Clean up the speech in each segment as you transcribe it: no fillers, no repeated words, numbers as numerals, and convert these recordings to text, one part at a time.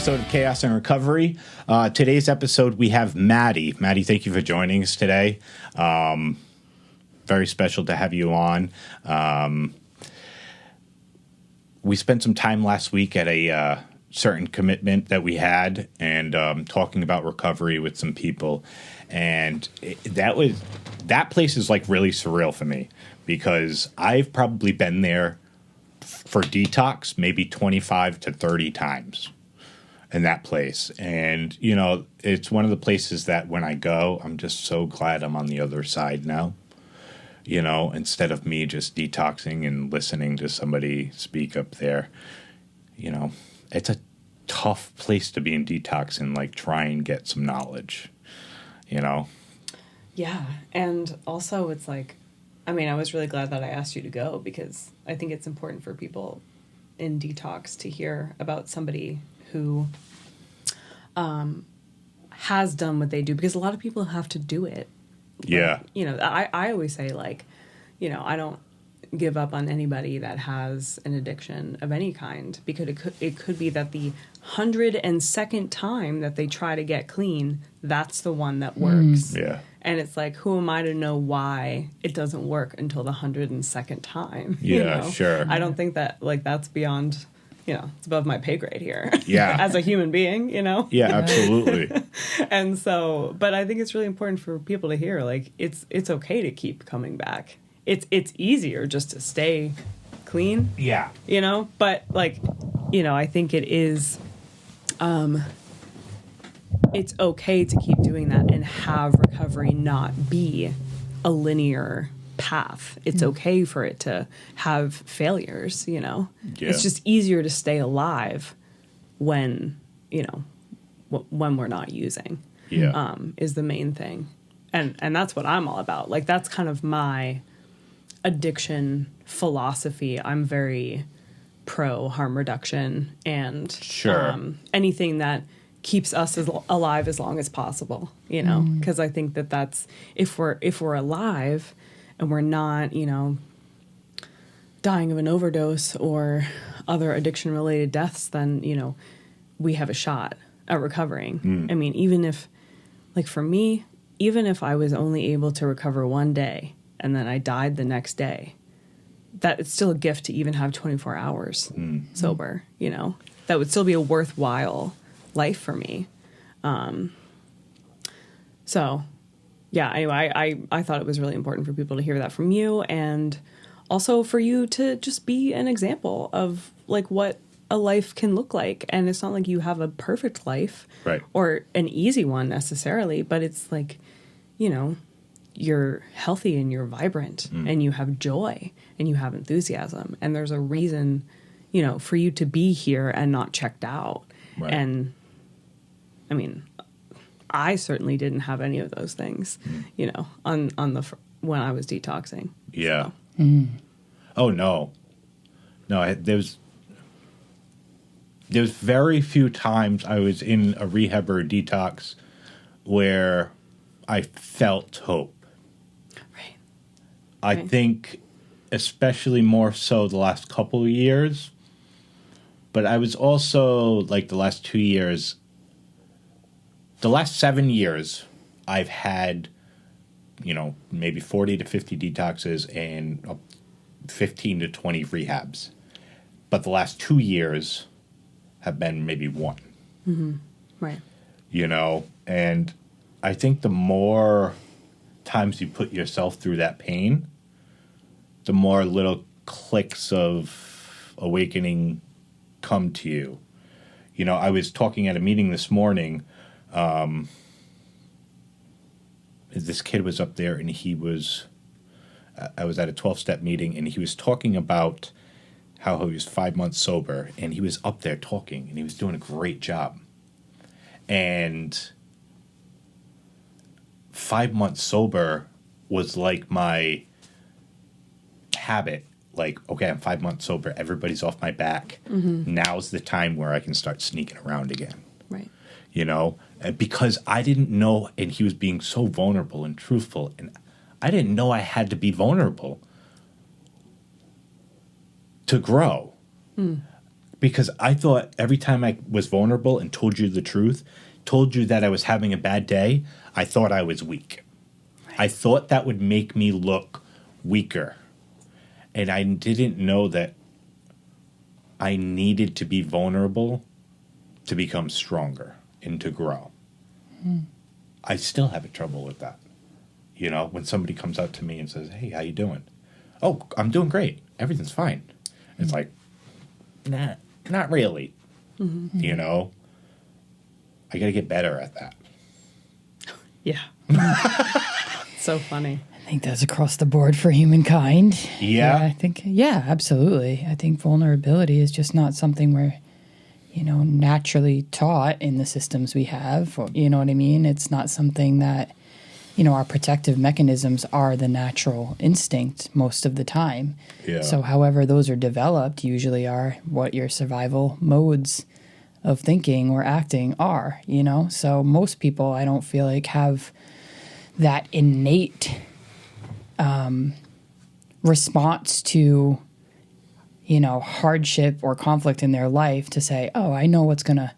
episode of Chaos and Recovery. Today's episode, we have Maddie. Maddie, thank you for joining us today. Very special to have you on. We spent some time last week at a certain commitment that we had and talking about recovery with some people. And that place is like really surreal for me because I've probably been there for detox maybe 25 to 30 times in that place. And, you know, it's one of the places that when I go, I'm just so glad I'm on the other side now, you know, instead of me just detoxing and listening to somebody speak up there. You know, it's a tough place to be in detox and like try and get some knowledge, you know? Yeah. And also it's like, I mean, I was really glad that I asked you to go because I think it's important for people in detox to hear about somebody who has done what they do, because a lot of people have to do it. Yeah. Like, you know, I always say, like, you know, I don't give up on anybody that has an addiction of any kind, because it could be that the 102nd time that they try to get clean, that's the one that works. Yeah. And it's like, who am I to know why it doesn't work until the 102nd time? Yeah, you know? sure. I don't think that, like, that's beyond, you know, it's above my pay grade here. Yeah. As a human being, you know? Yeah, absolutely. And so, but I think it's really important for people to hear, like, it's okay to keep coming back. It's easier just to stay clean. Yeah. You know? But, like, you know, I think it is, it's okay to keep doing that and have recovery not be a linear path. It's okay for it to have failures, you know? Yeah. It's just easier to stay alive when, you know, when we're not using. Yeah. Is the main thing. And that's what I'm all about. Like, that's kind of my addiction philosophy. I'm very pro harm reduction and Sure. Anything that keeps us alive as long as possible, you know, because I think that that's, if we're alive and we're not, you know, dying of an overdose or other addiction related deaths, then, you know, we have a shot at recovering. I mean, even if, like, for me, even if I was only able to recover one day and then I died the next day, that it's still a gift to even have 24 hours sober, you know, that would still be a worthwhile life for me. So yeah, anyway, I thought it was really important for people to hear that from you, and also for you to just be an example of, like, what a life can look like. And it's not like you have a perfect life, Right, or an easy one necessarily, but it's like, you know, you're healthy and you're vibrant and you have joy and you have enthusiasm, and there's a reason, you know, for you to be here and not checked out. Right. And I mean, I certainly didn't have any of those things, you know, on when I was detoxing. Yeah. Oh, no. No, there's very few times I was in a rehab or a detox where I felt hope. Right. I think especially more so the last couple of years, but I was also, like, the last 2 years, the last 7 years, I've had, you know, maybe 40 to 50 detoxes and 15 to 20 rehabs. But the last 2 years have been maybe one. Right. You know, and I think the more times you put yourself through that pain, the more little clicks of awakening come to you. You know, I was talking at a meeting this morning. This kid was up there, and I was at a 12-step meeting, and he was talking about how he was 5 months sober, and he was up there talking, and he was doing a great job. And 5 months sober was like my habit. Like, okay, I'm 5 months sober. Everybody's off my back. Now's the time where I can start sneaking around again. Right. You know, because I didn't know, and he was being so vulnerable and truthful, and I didn't know I had to be vulnerable to grow. because I thought every time I was vulnerable and told you the truth, told you that I was having a bad day, I thought I was weak. Right. I thought that would make me look weaker. And I didn't know that I needed to be vulnerable to become stronger and to grow. I still have trouble with that. You know, when somebody comes up to me and says, "Hey, how you doing?" "Oh, I'm doing great. Everything's fine." It's like, nah, not really. You know? I got to get better at that. Yeah. So funny. I think that's across the board for humankind. Yeah. I think, yeah, absolutely. I think vulnerability is just not something we're, naturally taught in the systems we have. Or, you know what I mean? It's not something that, our protective mechanisms are the natural instinct most of the time. Yeah. So however those are developed usually are what your survival modes of thinking or acting are, So most people, I don't feel like, have that innate response to, hardship or conflict in their life to say, "Oh, I know what's going to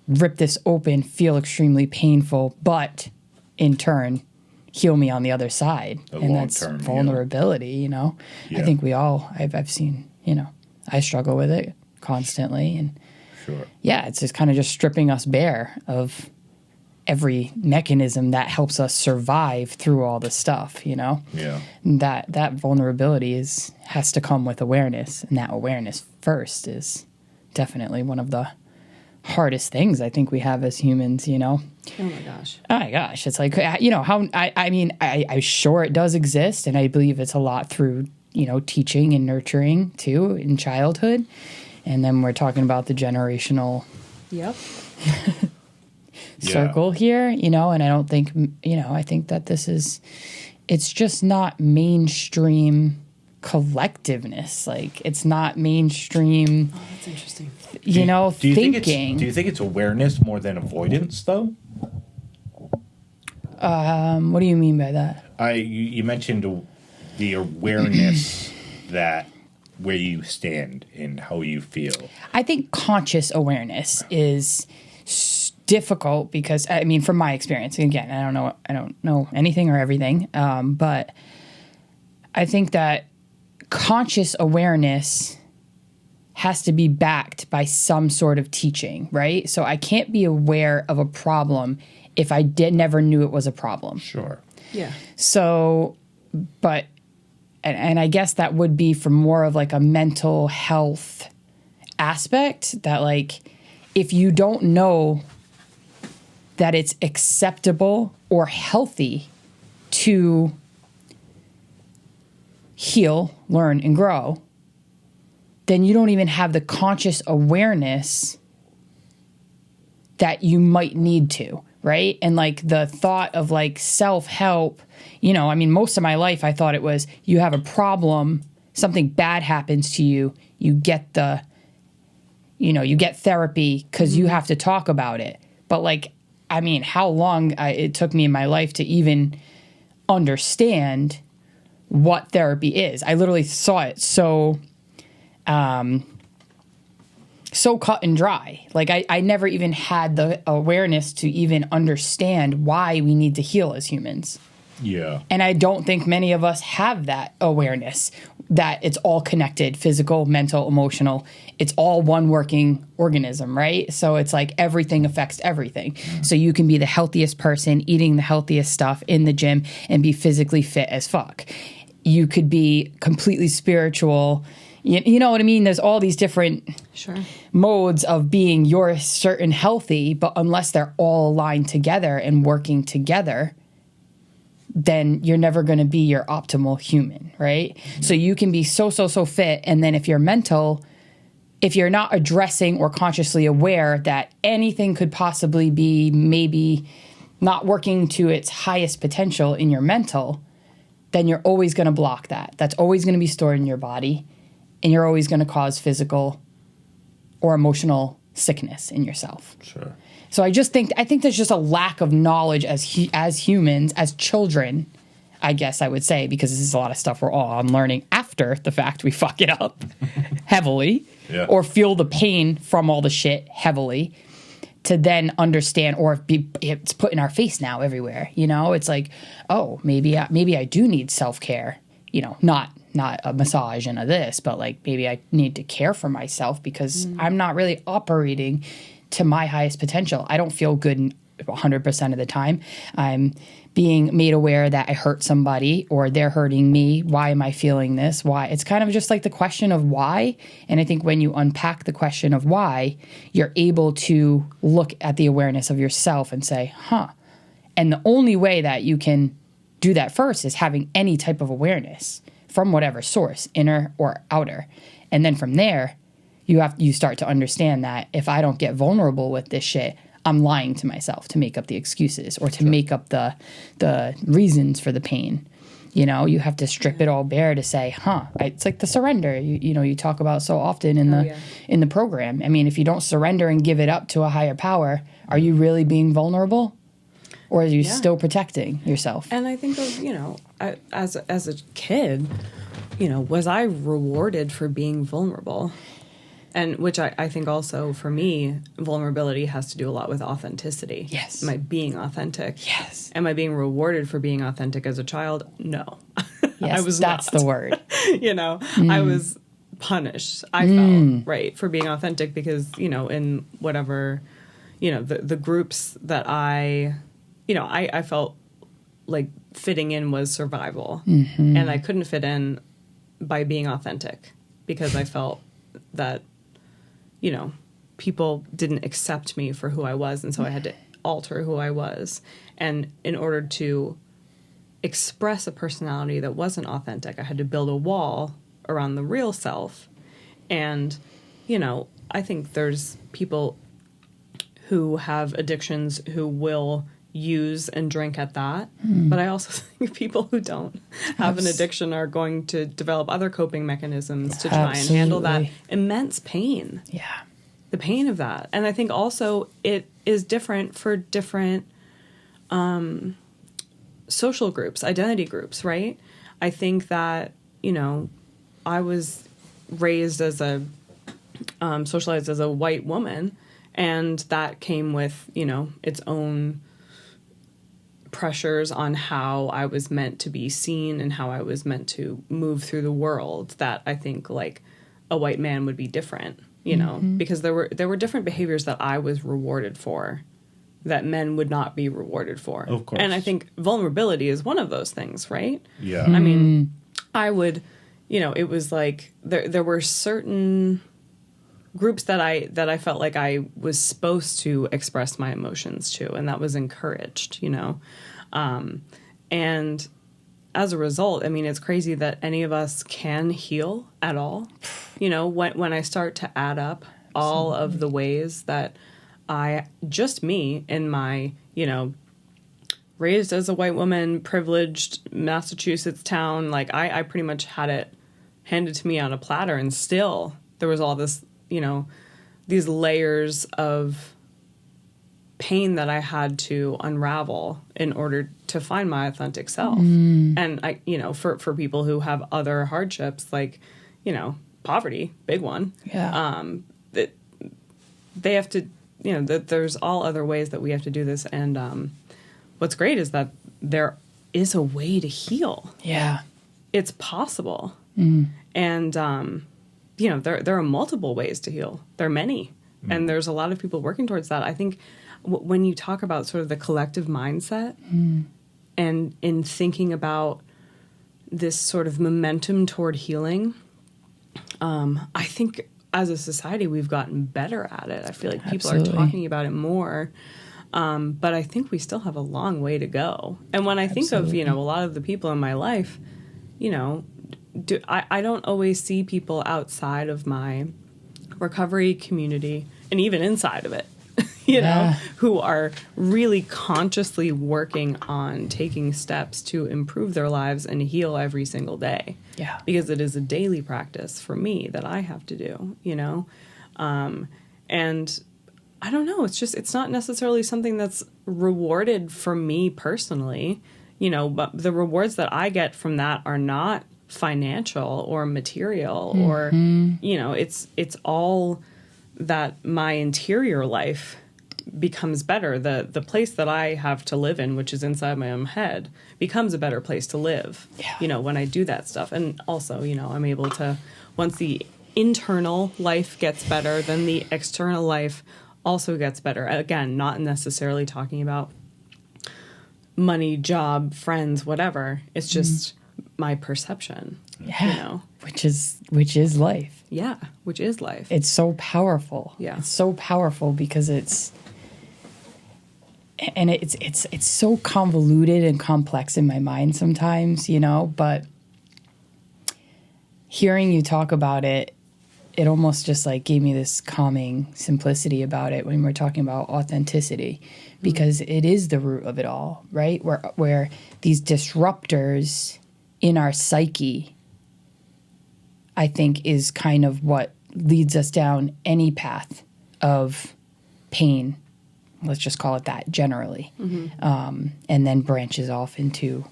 rip this open, feel extremely painful, but in turn heal me on the other side." And that's vulnerability, Yeah. I think we all, I've seen, I struggle with it constantly. And sure. Yeah, it's just kind of just stripping us bare of every mechanism that helps us survive through all the stuff, Yeah. That vulnerability has to come with awareness, and that awareness first is definitely one of the hardest things I think we have as humans, Oh my gosh. Oh my gosh. It's like, I'm sure it does exist, and I believe it's a lot through, teaching and nurturing too in childhood. And then we're talking about the generational Yep. circle here, and I don't think, I think that it's just not mainstream collectiveness. Like, it's not mainstream. Oh, that's interesting. Thinking. Do you think it's awareness more than avoidance, though? What do you mean by that? You mentioned the awareness that where you stand and how you feel. I think conscious awareness is difficult because, from my experience, and again, I don't know anything or everything, but I think that conscious awareness has to be backed by some sort of teaching, right? So I can't be aware of a problem if I never knew it was a problem. Sure. Yeah. So, but, and I guess that would be from more of like a mental health aspect, that like, if you don't know that it's acceptable or healthy to heal, learn, and grow, then you don't even have the conscious awareness that you might need to, right? And like the thought of like self-help, most of my life I thought it was, you have a problem, something bad happens to you, you get you get therapy because you have to talk about it. But like, how long it took me in my life to even understand what therapy is. I literally saw it so cut and dry. Like I never even had the awareness to even understand why we need to heal as humans. Yeah. And I don't think many of us have that awareness that it's all connected, physical, mental, emotional. It's all one working organism, right? So it's like everything affects everything. So you can be the healthiest person eating the healthiest stuff in the gym and be physically fit as fuck. You could be completely spiritual. You know what I mean? There's all these different modes of being your certain healthy, but unless they're all aligned together and working together, then you're never going to be your optimal human, right? Mm-hmm. So you can be so fit, and then if you're not addressing or consciously aware that anything could possibly be maybe not working to its highest potential in your mental, then you're always going to block that. That's always going to be stored in your body, and you're always going to cause physical or emotional sickness in yourself. Sure. So I think there's just a lack of knowledge as humans, as children, I guess I would say, because this is a lot of stuff we're all unlearning after the fact we fuck it up. heavily Yeah. or feel the pain from all the shit heavily to then understand, or it's put in our face now everywhere. You know, it's like, oh, maybe I do need self-care, you know, not a massage and a this, but like maybe I need to care for myself because I'm not really operating to my highest potential. I don't feel good 100% of the time. I'm being made aware that I hurt somebody or they're hurting me. Why am I feeling this? Why? It's kind of just like the question of why. And I think when you unpack the question of why, you're able to look at the awareness of yourself and say, huh. And the only way that you can do that first is having any type of awareness from whatever source, inner or outer. And then from there, you start to understand that if I don't get vulnerable with this shit, I'm lying to myself to make up the excuses or to make up the reasons for the pain. You know, you have to strip it all bare to say, it's like the surrender, you know, you talk about so often in the program. I mean, if you don't surrender and give it up to a higher power, are you really being vulnerable? Or are you still protecting yourself? And I think of, you know, as a kid, you know, was I rewarded for being vulnerable? And which I think also for me, vulnerability has to do a lot with authenticity. Yes. Am I being authentic? Yes. Am I being rewarded for being authentic as a child? No. Yes, I was that's not. the word. You know, I was punished, I felt, right, for being authentic because, you know, in whatever, you know, the groups that I felt like fitting in was survival. Mm-hmm. And I couldn't fit in by being authentic because I felt that, you know, people didn't accept me for who I was. And so I had to alter who I was. And in order to express a personality that wasn't authentic, I had to build a wall around the real self. And, you know, I think there's people who have addictions who will use and drink at that. But I also think people who don't have an addiction are going to develop other coping mechanisms to try and handle that immense pain. Yeah. The pain of that. And I think also it is different for different social groups, identity groups, right? I think that, you know, I was raised as socialized as a white woman, and that came with, you know, its own pressures on how I was meant to be seen and how I was meant to move through the world, that I think like a white man would be different, you know, because there were different behaviors that I was rewarded for that men would not be rewarded for. Of course. And I think vulnerability is one of those things, right? Yeah. I mean, I would, you know, it was like there were certain groups that I felt like I was supposed to express my emotions to, and that was encouraged, you know. And as a result, I mean, it's crazy that any of us can heal at all. You know, when I start to add up all of the ways that just me in my, you know, raised as a white woman, privileged Massachusetts town, like I pretty much had it handed to me on a platter, and still there was all this, you know, these layers of pain that I had to unravel in order to find my authentic self. And I, you know, for people who have other hardships, like, you know, poverty, big one. Yeah. That they have to, you know, that there's all other ways that we have to do this. And what's great is that there is a way to heal. Yeah. It's possible. And, you know, there are multiple ways to heal. There are many. And there's a lot of people working towards that. I think when you talk about sort of the collective mindset and in thinking about this sort of momentum toward healing, I think as a society we've gotten better at it. I feel like people are talking about it more. But I think we still have a long way to go. And when I think of, you know, a lot of the people in my life, you know, I don't always see people outside of my recovery community and even inside of it, you know, who are really consciously working on taking steps to improve their lives and heal every single day. Yeah. Because it is a daily practice for me that I have to do, you know. And I don't know, it's not necessarily something that's rewarded for me personally, you know, but the rewards that I get from that are not financial or material or, you know, it's all that my interior life becomes better. The place that I have to live in, which is inside my own head, becomes a better place to live, you know, when I do that stuff. And also, you know, I'm able to, once the internal life gets better, then the external life also gets better. Again, not necessarily talking about money, job, friends, whatever. It's just my perception, you know, which is life. Yeah, which is life. It's so powerful. Yeah, it's so powerful because it's so convoluted and complex in my mind sometimes, you know. But hearing you talk about it, it almost just like gave me this calming simplicity about it when we're talking about authenticity, because it is the root of it all, right? Where these disruptors in our psyche, I think, is kind of what leads us down any path of pain. Let's just call it that generally. And then branches off into,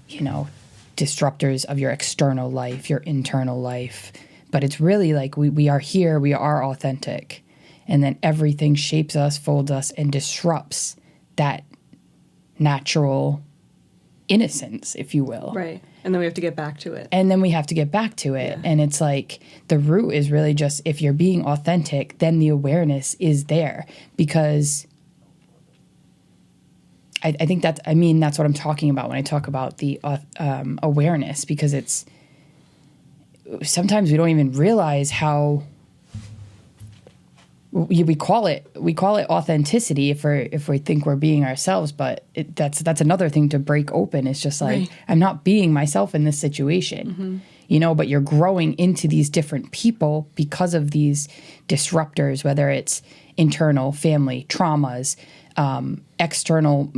you know, disruptors of your external life, your internal life. But it's really like we are here, we are authentic. And then everything shapes us, folds us, and disrupts that natural innocence, if you will. right. And then we have to get back to it. Yeah. And it's like the root is really just, if you're being authentic, then the awareness is there. Because I think that's what I'm talking about when I talk about the awareness, because it's sometimes we don't even realize how we call it authenticity if we think we're being ourselves, but that's another thing to break open. It's just like, I'm not being myself in this situation, you know, but you're growing into these different people because of these disruptors, whether it's internal, family, traumas, external,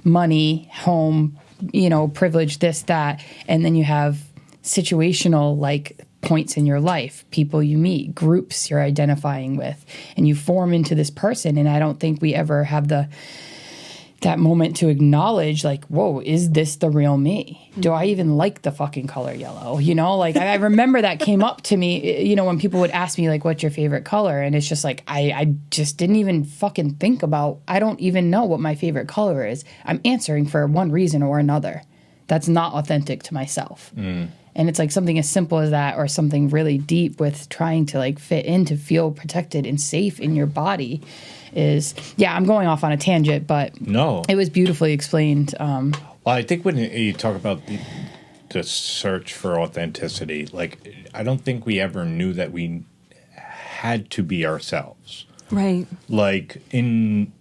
money, home, you know, privilege, this, that, and then you have situational, like, points in your life, people you meet, groups you're identifying with, and you form into this person. And I don't think we ever have that moment to acknowledge, like, whoa, is this the real me? Do I even like the fucking color yellow? You know, like, I remember that came up to me, you know, when people would ask me, like, what's your favorite color? And it's just like, I just didn't even fucking think about, I don't even know what my favorite color is. I'm answering for one reason or another. That's not authentic to myself. And it's like something as simple as that, or something really deep with trying to like fit in to feel protected and safe in your body is, yeah, I'm going off on a tangent, but no, it was beautifully explained. Well, I think when you talk about the search for authenticity, like, I don't think we ever knew that we had to be ourselves. Right. Like, in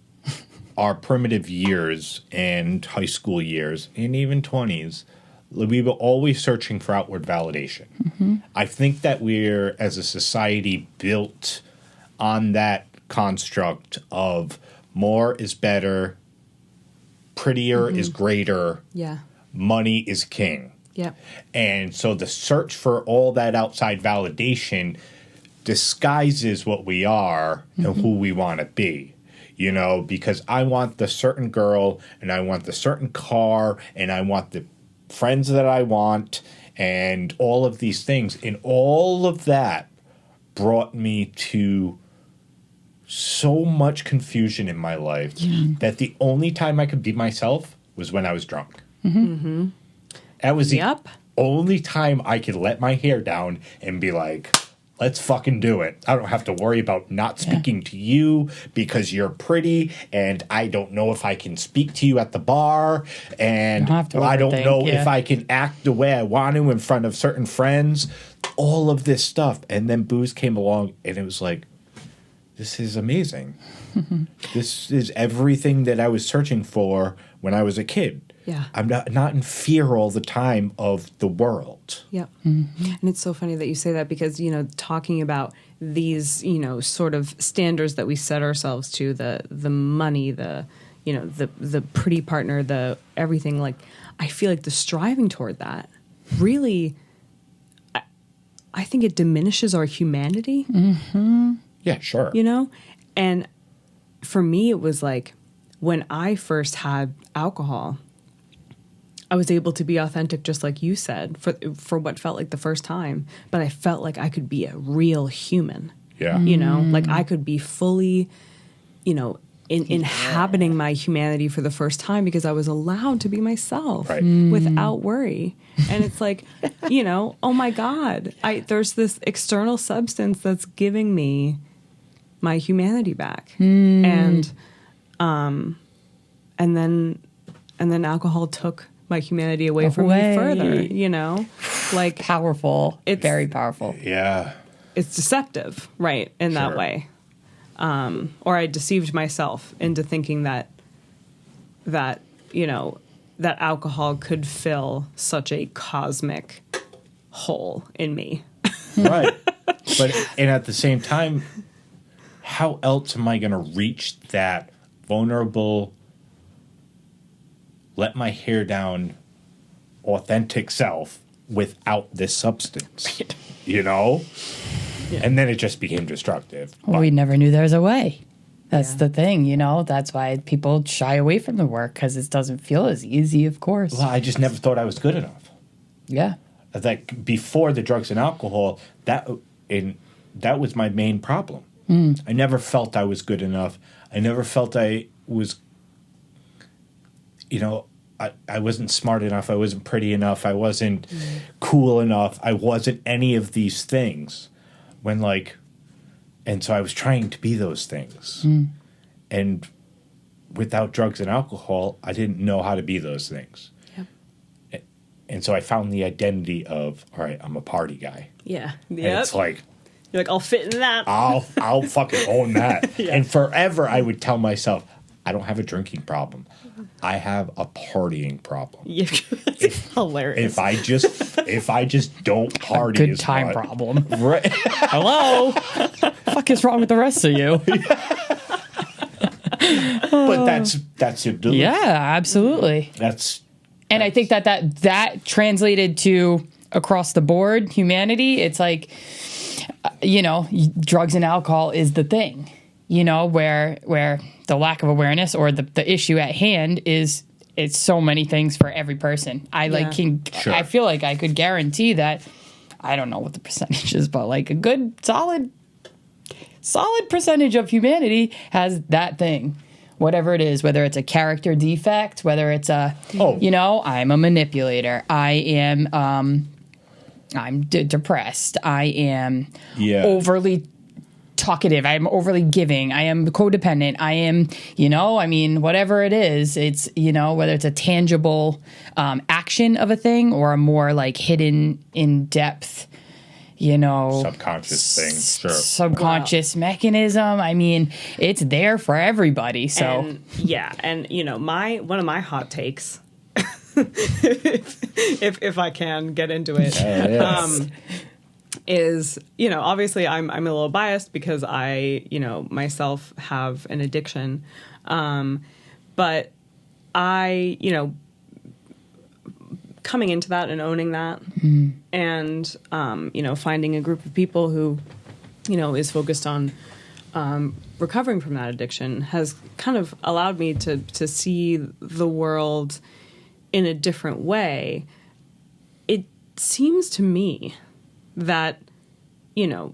our primitive years and high school years and even 20s, we were always searching for outward validation. I think that we're, as a society, built on that construct of more is better, prettier is greater, money is king. Yep. And so the search for all that outside validation disguises what we are and who we want to be. You know, because I want the certain girl, and I want the certain car, and I want the friends that I want, and all of these things. And all of that brought me to so much confusion in my life that the only time I could be myself was when I was drunk. That was the only time I could let my hair down and be like, let's fucking do it. I don't have to worry about not speaking to you because you're pretty, and I don't know if I can speak to you at the bar, and I don't know if I can act the way I want to in front of certain friends. All of this stuff. And then booze came along, and it was like, this is amazing. This is everything that I was searching for when I was a kid. Yeah. I'm not in fear all the time of the world. Yep. And it's so funny that you say that, because, you know, talking about these, you know, sort of standards that we set ourselves to, the money, the, you know, the pretty partner, the everything, like, I feel like the striving toward that really, I think it diminishes our humanity. Yeah, sure. You know? And for me, it was like, when I first had alcohol, I was able to be authentic, just like you said, for what felt like the first time. But I felt like I could be a real human. Yeah. You know, like I could be fully, you know, inhabiting my humanity for the first time because I was allowed to be myself without worry. And it's like, you know, oh my God, there's this external substance that's giving me my humanity back. And then alcohol took my humanity away from me further, you know, like Powerful. It's very powerful. Yeah. it's deceptive, right? In that way. Or I deceived myself into thinking that, you know, that alcohol could fill such a cosmic hole in me. Right. And at the same time, how else am I going to reach that vulnerable, let my hair down, authentic self without this substance? Right. You know? Yeah. And then it just became destructive. Well, we never knew there was a way. That's the thing, you know? That's why people shy away from the work, because it doesn't feel as easy, of course. Well, I just never thought I was good enough. Yeah. Like, before the drugs and alcohol, that was my main problem. I never felt I was good enough. I never felt I was, you know, I wasn't smart enough. I wasn't pretty enough. I wasn't cool enough. I wasn't any of these things. And so I was trying to be those things. And without drugs and alcohol, I didn't know how to be those things. Yep. And so I found the identity of, all right, I'm a party guy. Yeah. And it's like, you're like, I'll fit in that. I'll fucking own that. And forever I would tell myself, I don't have a drinking problem. I have a partying problem. Yeah, it's hilarious. If I just don't party, Good time much, problem. right? Hello? Fuck is wrong with the rest of you? But that's your ability. Yeah, absolutely. And I think that translated to across the board humanity. It's like, you know, drugs and alcohol is the thing, you know, where the lack of awareness or the issue at hand is, it's so many things for every person. I feel like I could guarantee that, I don't know what the percentage is, but like a good solid percentage of humanity has that thing. Whatever it is, whether it's a character defect, whether it's you know, I'm a manipulator. I'm depressed. I am overly talkative. I am overly giving. I am codependent. I am, you know, I mean, whatever it is, it's, you know, whether it's a tangible action of a thing or a more like hidden in depth, you know, subconscious thing. Sure. Subconscious mechanism. I mean, it's there for everybody. So and you know, one of my hot takes, if I can get into it, is, you know, obviously I'm a little biased because I, you know, myself have an addiction, but I, you know, coming into that and owning that, and you know, finding a group of people who, you know, is focused on recovering from that addiction has kind of allowed me to see the world in a different way. It seems to me that, you know,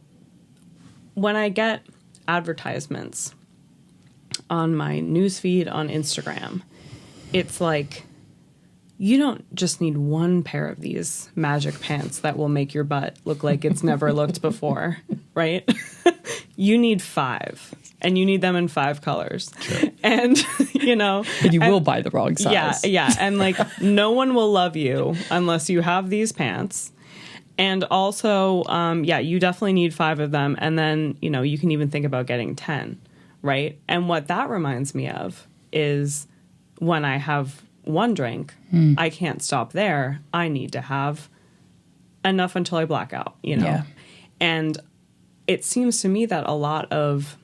when I get advertisements on my newsfeed on Instagram, it's like, you don't just need one pair of these magic pants that will make your butt look like it's never looked before, right? You need 5, and you need them in 5 colors. Sure. And, you know. And you will buy the wrong size. Yeah. And like, no one will love you unless you have these pants. And also, you definitely need 5 of them. And then, you know, you can even think about getting 10, right? And what that reminds me of is when I have one drink, I can't stop there. I need to have enough until I black out, you know? Yeah. And it seems to me that a lot of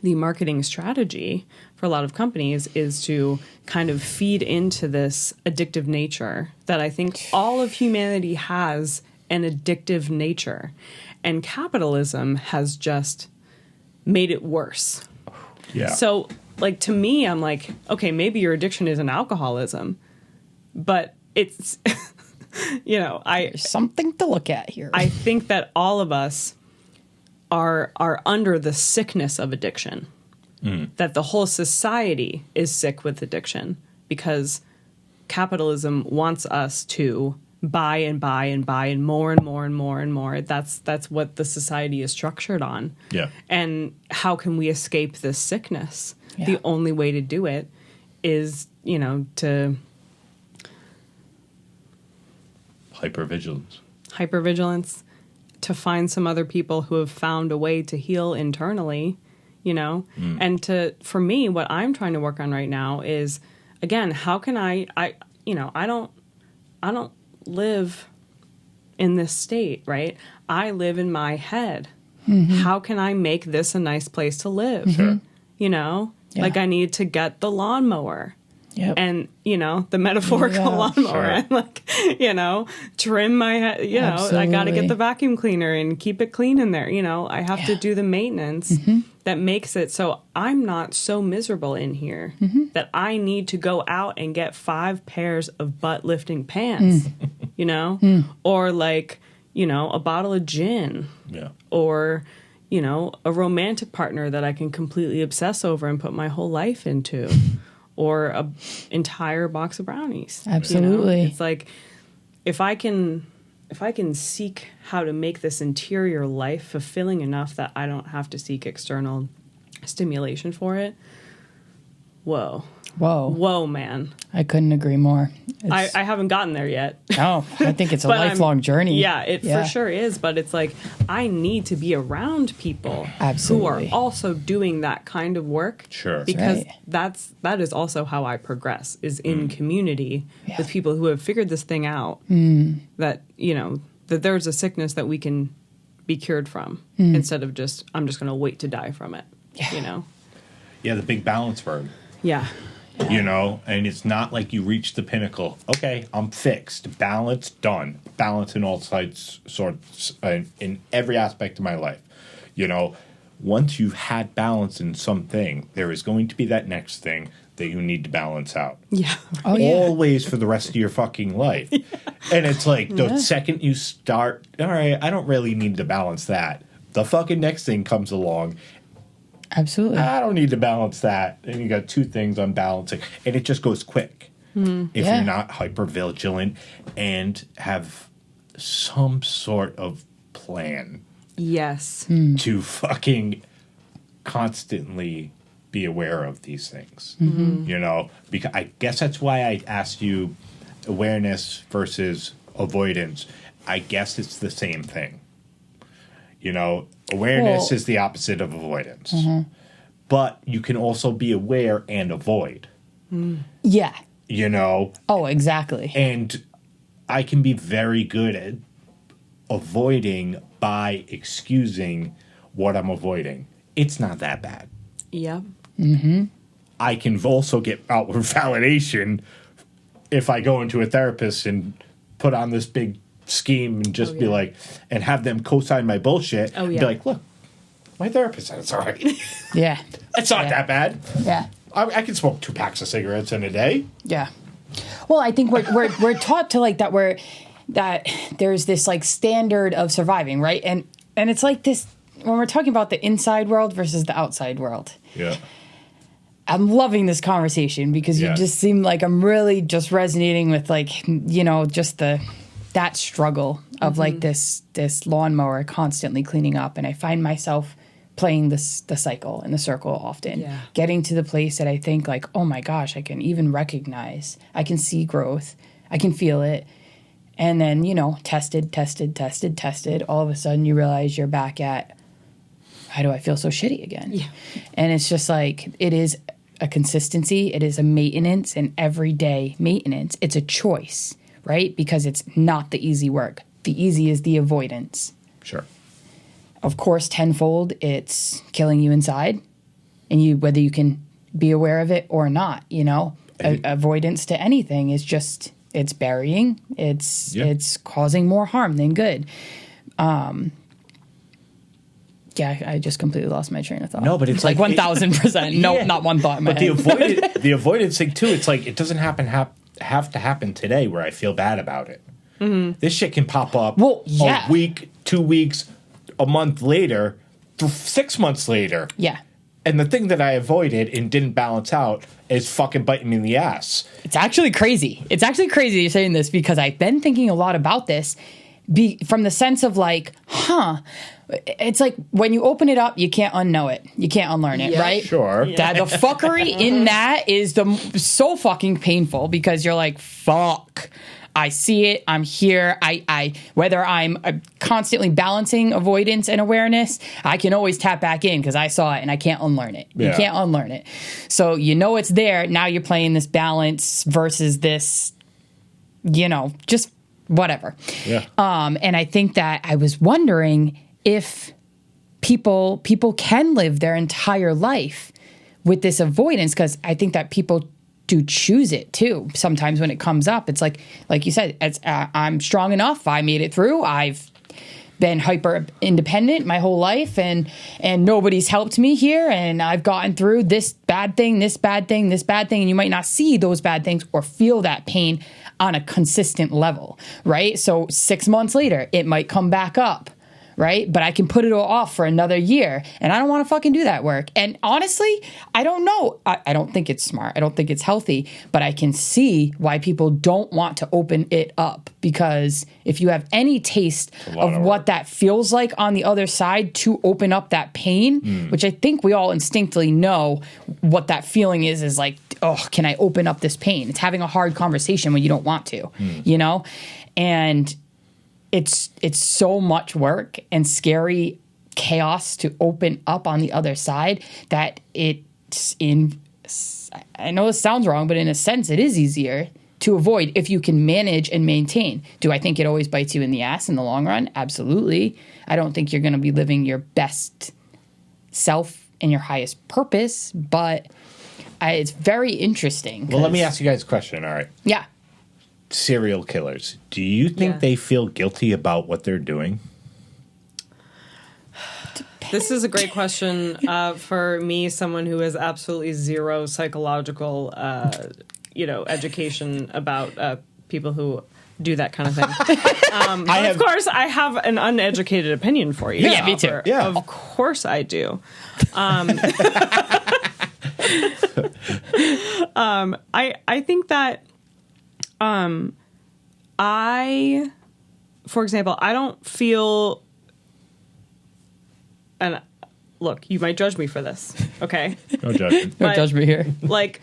the marketing strategy for a lot of companies is to kind of feed into this addictive nature that I think all of humanity has an addictive nature. And capitalism has just made it worse. Yeah. So, like, to me, I'm like, okay, maybe your addiction isn't alcoholism, but it's, you know, There's something to look at here. I think that all of us are under the sickness of addiction. That the whole society is sick with addiction because capitalism wants us to buy and buy and buy and more and more and more and more. That's what the society is structured on. Yeah. And how can we escape this sickness? Yeah. The only way to do it is, you know, to hypervigilance, to find some other people who have found a way to heal internally, you know, and for me, what I'm trying to work on right now is, again, how can I don't live in this state, right? I live in my head. How can I make this a nice place to live? Sure. You know, Yeah. like I need to get the lawnmower. Yep. And, you know, the metaphorical lawnmower, Sure. and like, you know, trim my head, you know, I got to Absolutely. get the vacuum cleaner and keep it clean in there. You know, I have to Yeah. do the maintenance that makes it so I'm not so miserable in here that I need to go out and get 5 pairs of butt lifting pants, you know, or like, you know, a bottle of gin, Yeah. or, you know, a romantic partner that I can completely obsess over and put my whole life into, or a entire box of brownies. Absolutely. You know? It's like if I can seek how to make this interior life fulfilling enough that I don't have to seek external stimulation for it. Whoa, man. I couldn't agree more. I haven't gotten there yet. No, I think it's a But I'm- lifelong journey. Yeah, it for sure is. But it's like I need to be around people Absolutely. who are also doing that kind of work. Sure. Because Right. that is also how I progress, is in community Yeah. with people who have figured this thing out. That, you know, that there's a sickness that we can be cured from instead of just I'm just going to wait to die from it. Yeah. You know. Yeah, the big balance bird. Yeah. You know, and it's not like you reach the pinnacle. Okay, I'm fixed. Balance, done. Balance in all sides, sorts, in every aspect of my life. You know, once you've had balance in something, there is going to be that next thing that you need to balance out. Yeah. Oh, yeah. Always for the rest of your fucking life. And it's like the second you start, all right, I don't really need to balance that. The fucking next thing comes along. Absolutely. I don't need to balance that. And you got 2 things I'm balancing. And it just goes quick. If Yeah. you're not hyper vigilant and have some sort of plan Yes. to fucking constantly be aware of these things. You know, because I guess that's why I asked you awareness versus avoidance. I guess it's the same thing. You know, awareness Well- is the opposite of avoidance. But you can also be aware and avoid, Yeah. you know, Oh, exactly. and I can be very good at avoiding by excusing what I'm avoiding. It's not that bad. Yep. I can also get outward validation if I go into a therapist and put on this big scheme and just be yeah. like, and have them co-sign my bullshit. Oh, and yeah. Be like, look, my therapist said it's all right. Yeah. It's not Yeah. that bad. Yeah. I can smoke 2 packs of cigarettes in a day. Yeah. Well, I think we're taught to like that there's this like standard of surviving, right? And it's like this when we're talking about the inside world versus the outside world. Yeah. I'm loving this conversation because Yeah. you just seem like I'm really just resonating with like, you know, just that struggle of like this lawnmower constantly cleaning up. And I find myself playing the cycle and the circle often, Yeah. getting to the place that I think like, oh my gosh, I can even recognize, I can see growth, I can feel it. And then, you know, tested. All of a sudden you realize you're back at, how do I feel so shitty again? Yeah. And it's just like, it is a consistency. It is a maintenance, and everyday maintenance. It's a choice, right? Because it's not the easy work. The easy is the avoidance. Sure. Of course, tenfold, it's killing you inside, and you whether you can be aware of it or not. You know, avoidance to anything is just it's burying. It's causing more harm than good. Yeah, I just completely lost my train of thought. No, but it's like 1000%. No, Yeah. not one thought in my But head. the avoidance thing too. It's like it doesn't happen have to happen today where I feel bad about it. This shit can pop up yeah. a week, 2 weeks, a month later, 6 months later. Yeah. And the thing that I avoided and didn't balance out is fucking biting me in the ass. It's actually crazy. It's actually crazy you're saying this because I've been thinking a lot about this from the sense of like, it's like when you open it up, you can't unknow it. You can't unlearn it, right? Sure. That the fuckery in that is so fucking painful because you're like, fuck. I see it. I'm here. I whether I'm constantly balancing avoidance and awareness, I can always tap back in because I saw it and I can't unlearn it. Yeah. You can't unlearn it. So you know it's there. Now you're playing this balance versus this, just whatever. Yeah. And I think that I was wondering if people can live their entire life with this avoidance because I think that people do choose it too. Sometimes when it comes up, it's like you said, it's I'm strong enough. I made it through. I've been hyper independent my whole life, and nobody's helped me here. And I've gotten through this bad thing, this bad thing, this bad thing. And you might not see those bad things or feel that pain on a consistent level, right? So 6 months later, it might come back up. Right? But I can put it all off for another year. And I don't want to fucking do that work. And honestly, I don't know. I don't think it's smart. I don't think it's healthy. But I can see why people don't want to open it up. Because if you have any taste of what that feels like on the other side to open up that pain, which I think we all instinctively know what that feeling is like, oh, can I open up this pain? It's having a hard conversation when you don't want to, And it's so much work and scary chaos to open up on the other side that I know it sounds wrong, but in a sense it is easier to avoid if you can manage and maintain. Do I think it always bites you in the ass in the long run? Absolutely. I don't think you're going to be living your best self and your highest purpose, but it's very interesting. Well, let me ask you guys a question, all right? Yeah. Serial killers, do you think they feel guilty about what they're doing? This is a great question for me, someone who has absolutely zero psychological, education about people who do that kind of thing. Of course, I have an uneducated opinion for you. Yeah, me too. Yeah. Of course I do. I think that for example, I don't feel, and look, you might judge me for this, okay? No judgment. Don't judge me here. Like,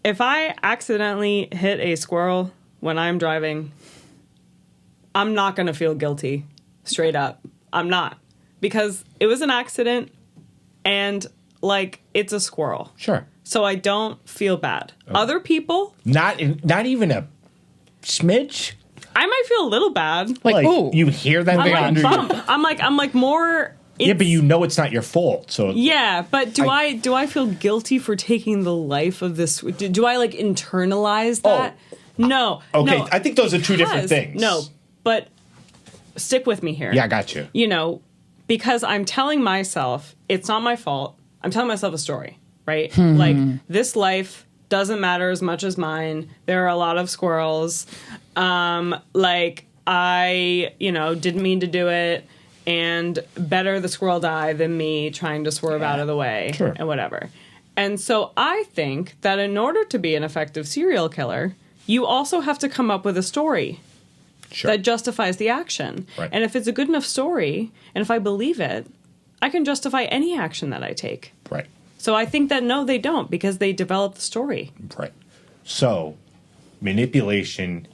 if I accidentally hit a squirrel when I'm driving, I'm not going to feel guilty, straight up. I'm not. Because it was an accident, and, like, it's a squirrel. Sure. So I don't feel bad. Okay. Other people... Not even a smidge? I might feel a little bad. Like ooh. You hear that thing I'm under like, bump. I'm like more... Yeah, but you know it's not your fault. So yeah, but do I feel guilty for taking the life of this? Do I like internalize that? Oh. No. Okay, no, I think those are two different things. No, but stick with me here. Yeah, I got you. You know, because I'm telling myself it's not my fault. I'm telling myself a story, right? Like, this life doesn't matter as much as mine. There are a lot of squirrels. Like, I, didn't mean to do it. And better the squirrel die than me trying to swerve out of the way and whatever. And so I think that in order to be an effective serial killer, you also have to come up with a story that justifies the action. Right. And if it's a good enough story, and if I believe it, I can justify any action that I take. Right. So I think that no, they don't, because they develop the story. Right. So manipulation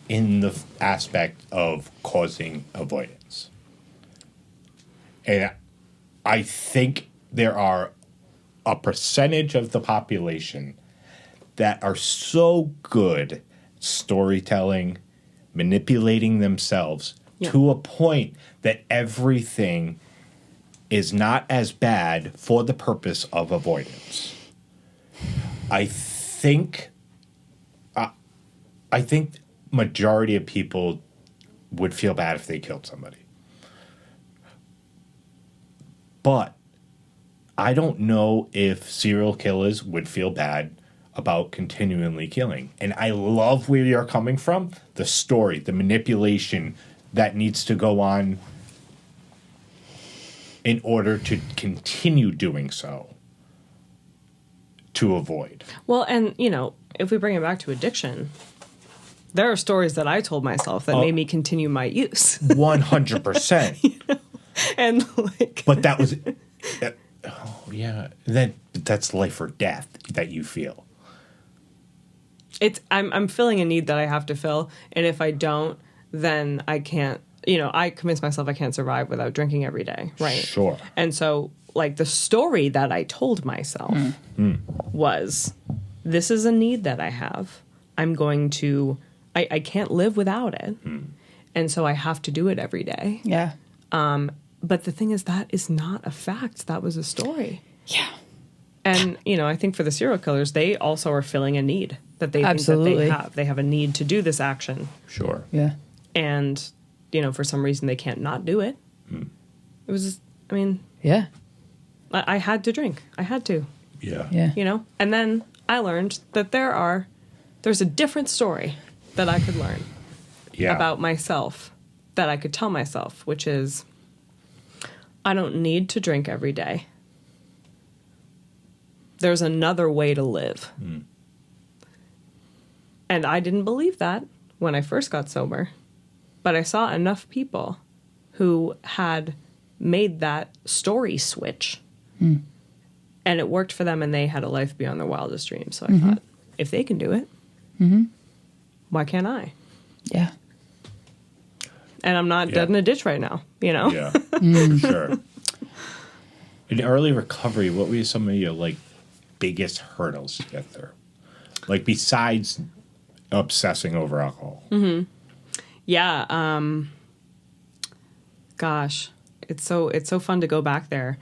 in the aspect of causing avoidance. And I think there are a percentage of the population that are so good storytelling, manipulating themselves to a point that everything is not as bad for the purpose of avoidance. I think majority of people would feel bad if they killed somebody. But I don't know if serial killers would feel bad about continually killing. And I love where you're coming from, the story, the manipulation that needs to go on in order to continue doing so to avoid. Well, and, if we bring it back to addiction, there are stories that I told myself that made me continue my use. 100%. And but that was, then that's life or death that you feel. I'm filling a need that I have to fill, and if I don't, then I can't. I convince myself I can't survive without drinking every day, right? Sure. And so, the story that I told myself was, this is a need that I have. I'm going to. I can't live without it, and so I have to do it every day. Yeah. But the thing is, that is not a fact. That was a story. Yeah. And, I think for the serial killers, they also are filling a need that they Absolutely. think that they have. They have a need to do this action. Sure. Yeah. And, for some reason, they can't not do it. It was just, Yeah. I had to drink. I had to. Yeah. Yeah. And then I learned that there's a different story that I could learn about myself, that I could tell myself, which is, I don't need to drink every day. There's another way to live. And I didn't believe that when I first got sober. But I saw enough people who had made that story switch. And it worked for them, and they had a life beyond their wildest dreams. So I thought, if they can do it, why can't I? Yeah. And I'm not dead in a ditch right now, Yeah, for sure. In early recovery, what were some of your biggest hurdles to get through? Besides obsessing over alcohol. Yeah. Gosh, it's so fun to go back there.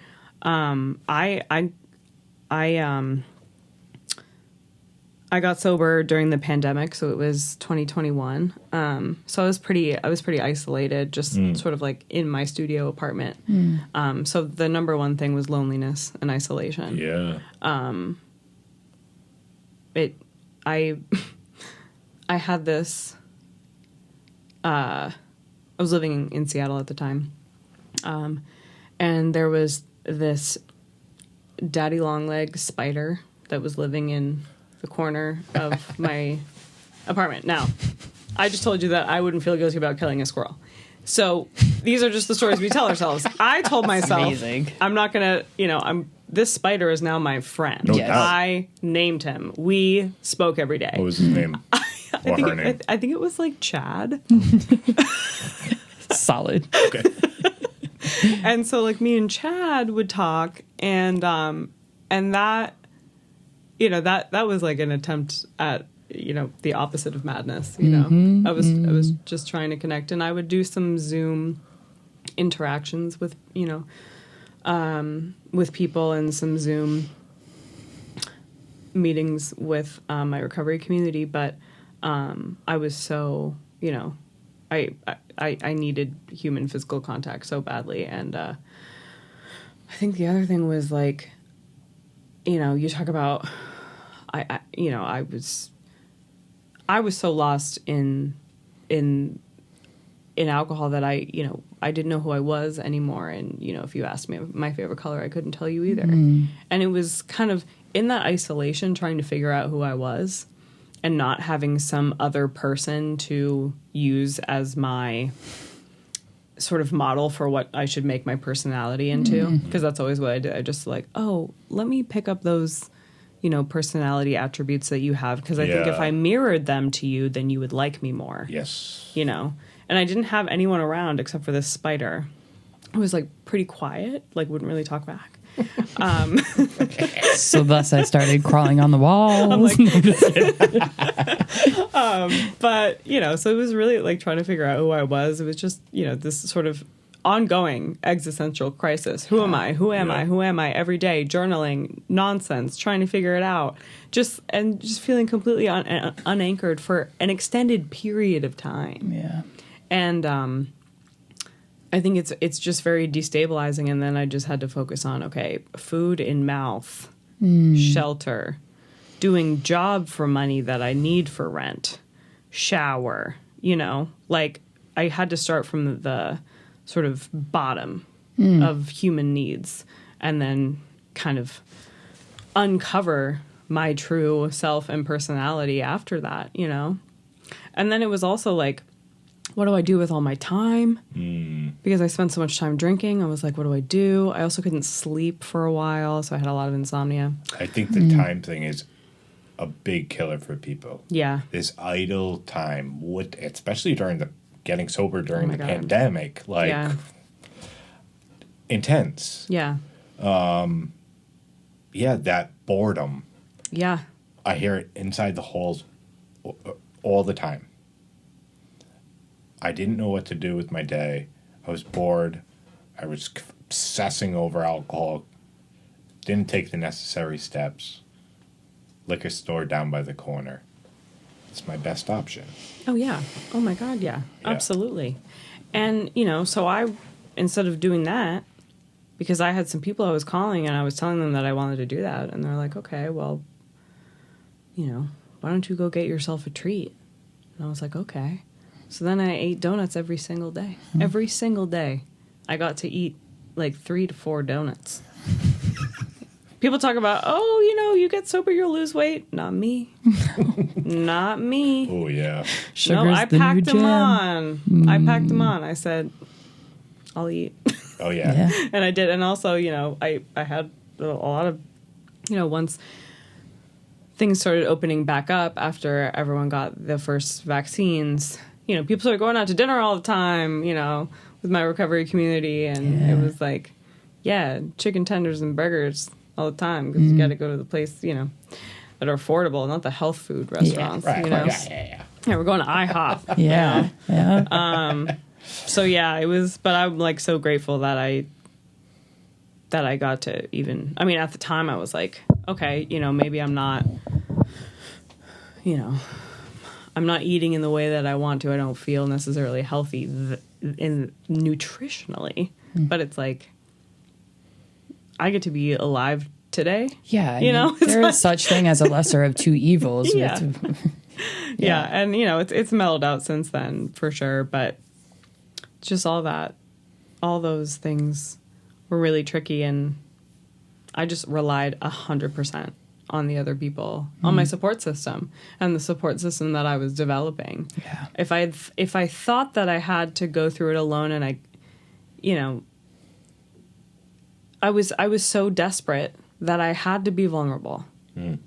I got sober during the pandemic, so it was 2021. So I was pretty isolated, just sort of in my studio apartment. So the number one thing was loneliness and isolation. Yeah. I had this. I was living in Seattle at the time, and there was this daddy longleg spider that was living in the corner of my apartment. Now, I just told you that I wouldn't feel guilty about killing a squirrel. So these are just the stories we tell ourselves. I told myself, amazing. I'm not going to, this spider is now my friend. No doubt. I named him. We spoke every day. What was his name? Or her name? I think it was Chad. Solid. Okay. And so me and Chad would talk, and that, that was an attempt at, the opposite of madness, I was just trying to connect, and I would do some Zoom interactions with, with people, and some Zoom meetings with my recovery community. But I was so, I needed human physical contact so badly. And I think the other thing was you talk about, I was so lost in alcohol that I didn't know who I was anymore. And, if you asked me my favorite color, I couldn't tell you either. And it was kind of in that isolation, trying to figure out who I was, and not having some other person to use as my sort of model for what I should make my personality into. Because that's always what I did. I just let me pick up those, personality attributes that you have. Because I think if I mirrored them to you, then you would like me more. Yes. And I didn't have anyone around except for this spider. It was pretty quiet, wouldn't really talk back. So thus I started crawling on the walls. But, so it was really trying to figure out who I was. It was just, this sort of ongoing existential crisis. Who am I? Who am I? Who am I? Every day, journaling, nonsense, trying to figure it out. Just feeling completely unanchored for an extended period of time. Yeah. And I think it's just very destabilizing. And then I just had to focus on, okay, food in mouth, shelter, doing job for money that I need for rent, shower, like I had to start from the sort of bottom of human needs and then kind of uncover my true self and personality after that, And then it was also like, what do I do with all my time? Because I spent so much time drinking. I was like, what do I do? I also couldn't sleep for a while, so I had a lot of insomnia. I think the time thing is a big killer for people. Yeah. This idle time, especially during getting sober during the God. pandemic, intense. Yeah. Yeah, that boredom. Yeah. I hear it inside the halls all the time. I didn't know what to do with my day. I was bored. I was obsessing over alcohol. Didn't take the necessary steps. Liquor store down by the corner. It's my best option. Oh, yeah. Oh, my God, yeah. Absolutely. And, so I, instead of doing that, because I had some people I was calling and I was telling them that I wanted to do that. And they're like, okay, well, why don't you go get yourself a treat? And I was like, okay. So then I ate donuts every single day. Every single day. I got to eat like 3 to 4 donuts. People talk about, you get sober, you'll lose weight. Not me. Not me. Oh, yeah. Sugar's I packed them on. I packed them on. I said, I'll eat. Oh, yeah. And I did. And also, I had a lot of, once things started opening back up after everyone got the first vaccines, people started going out to dinner all the time, with my recovery community. And it was like, chicken tenders and burgers all the time because you got to go to the place, that are affordable, not the health food restaurants. Right. Yeah, we're going to IHOP. Yeah. Yeah. So it was, but I'm like so grateful that I got to even, at the time I was like, okay, maybe I'm not, I'm not eating in the way that I want to. I don't feel necessarily healthy nutritionally, but it's like, I get to be alive today. Yeah. There is such thing as a lesser of two evils. Yeah. Yeah. And, it's mellowed out since then for sure. But just all those things were really tricky. And I just relied 100% on the other people, on my support system and the support system that I was developing. Yeah. If I thought that I had to go through it alone and I was so desperate that I had to be vulnerable. And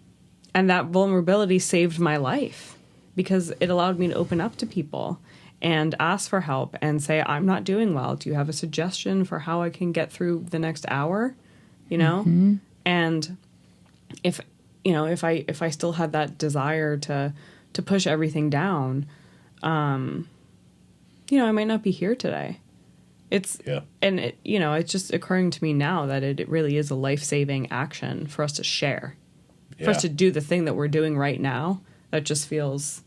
that vulnerability saved my life because it allowed me to open up to people and ask for help and say, I'm not doing well. Do you have a suggestion for how I can get through the next hour? And if I still had that desire to push everything down, I might not be here today. It's just occurring to me now that it really is a life-saving action for us to share, for us to do the thing that we're doing right now. That just feels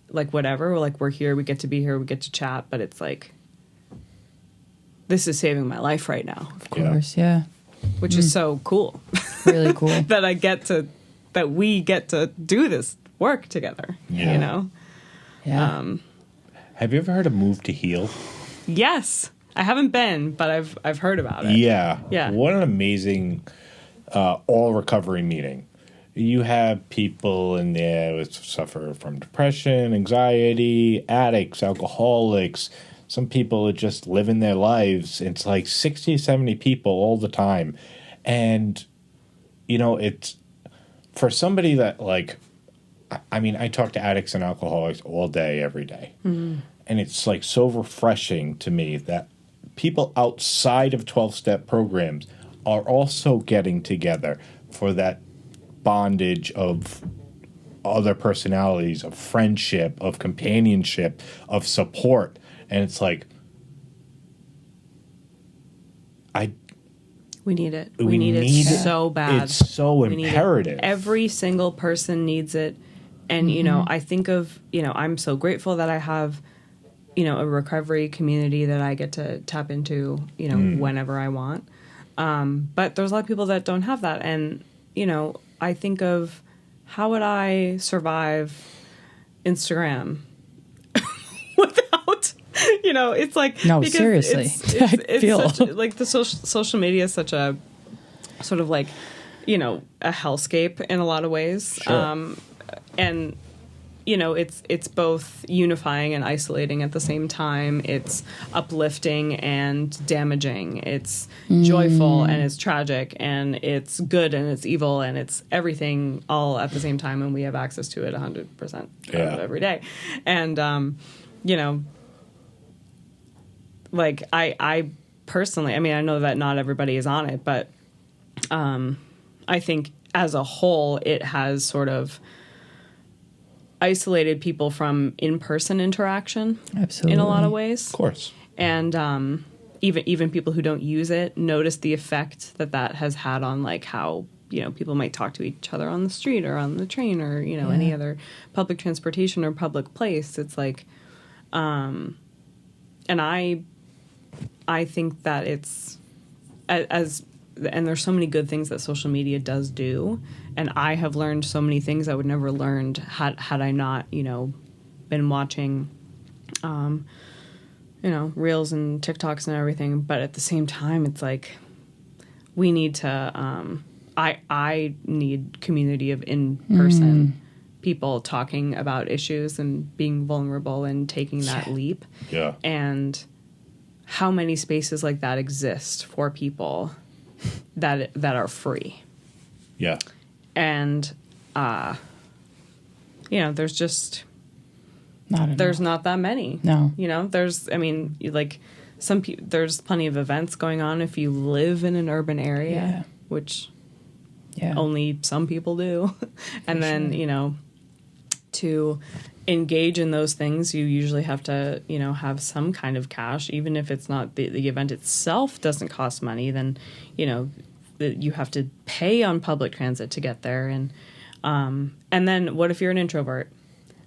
like whatever. Like we're here, we get to be here, we get to chat, but it's like this is saving my life right now. Of course, yeah. Which is so cool. Really cool. that we get to do this work together. Yeah. Yeah. Have you ever heard of Move to Heal? Yes. I haven't been, but I've heard about it. Yeah. Yeah. What an amazing all recovery meeting. You have people in there who suffer from depression, anxiety, addicts, alcoholics. Some people are just living their lives. It's like 60, 70 people all the time. And, it's for somebody that I talk to addicts and alcoholics all day, every day. Mm-hmm. And it's like so refreshing to me that people outside of 12-step programs are also getting together for that bondage of other personalities, of friendship, of companionship, of support. And it's like, we need it. We need it so bad. It's so imperative. Every single person needs it. And, I think of, I'm so grateful that I have, a recovery community that I get to tap into, whenever I want. But there's a lot of people that don't have that. And, I think of, how would I survive Instagram without, it's like, No, because seriously. I feel like the social media is such a sort of like, a hellscape in a lot of ways. Sure. And it's both unifying and isolating at the same time. It's uplifting and damaging. It's joyful and it's tragic, and it's good and it's evil, and it's everything all at the same time. And we have access to it 100% every day. And, like I personally, I mean, I know that not everybody is on it, but I think as a whole, it has sort of isolated people from in-person interaction. Absolutely. In a lot of ways. Of course. And even people who don't use it notice the effect that has had on like how, people might talk to each other on the street or on the train or, any other public transportation or public place. It's like, and I think that it's and there's so many good things that social media does do, and I have learned so many things I would never learned had I not, been watching, reels and TikToks and everything. But at the same time, it's like we need to. I need community of in-person people talking about issues and being vulnerable and taking that leap. Yeah. And how many spaces like that exist for people that are free. Yeah. And, there's just, not there's not that many. No. There's, I mean, like there's plenty of events going on if you live in an urban area, which only some people do. And then, to engage in those things, you usually have to, have some kind of cash, even if it's not the event itself doesn't cost money, then, you have to pay on public transit to get there. And then what if you're an introvert?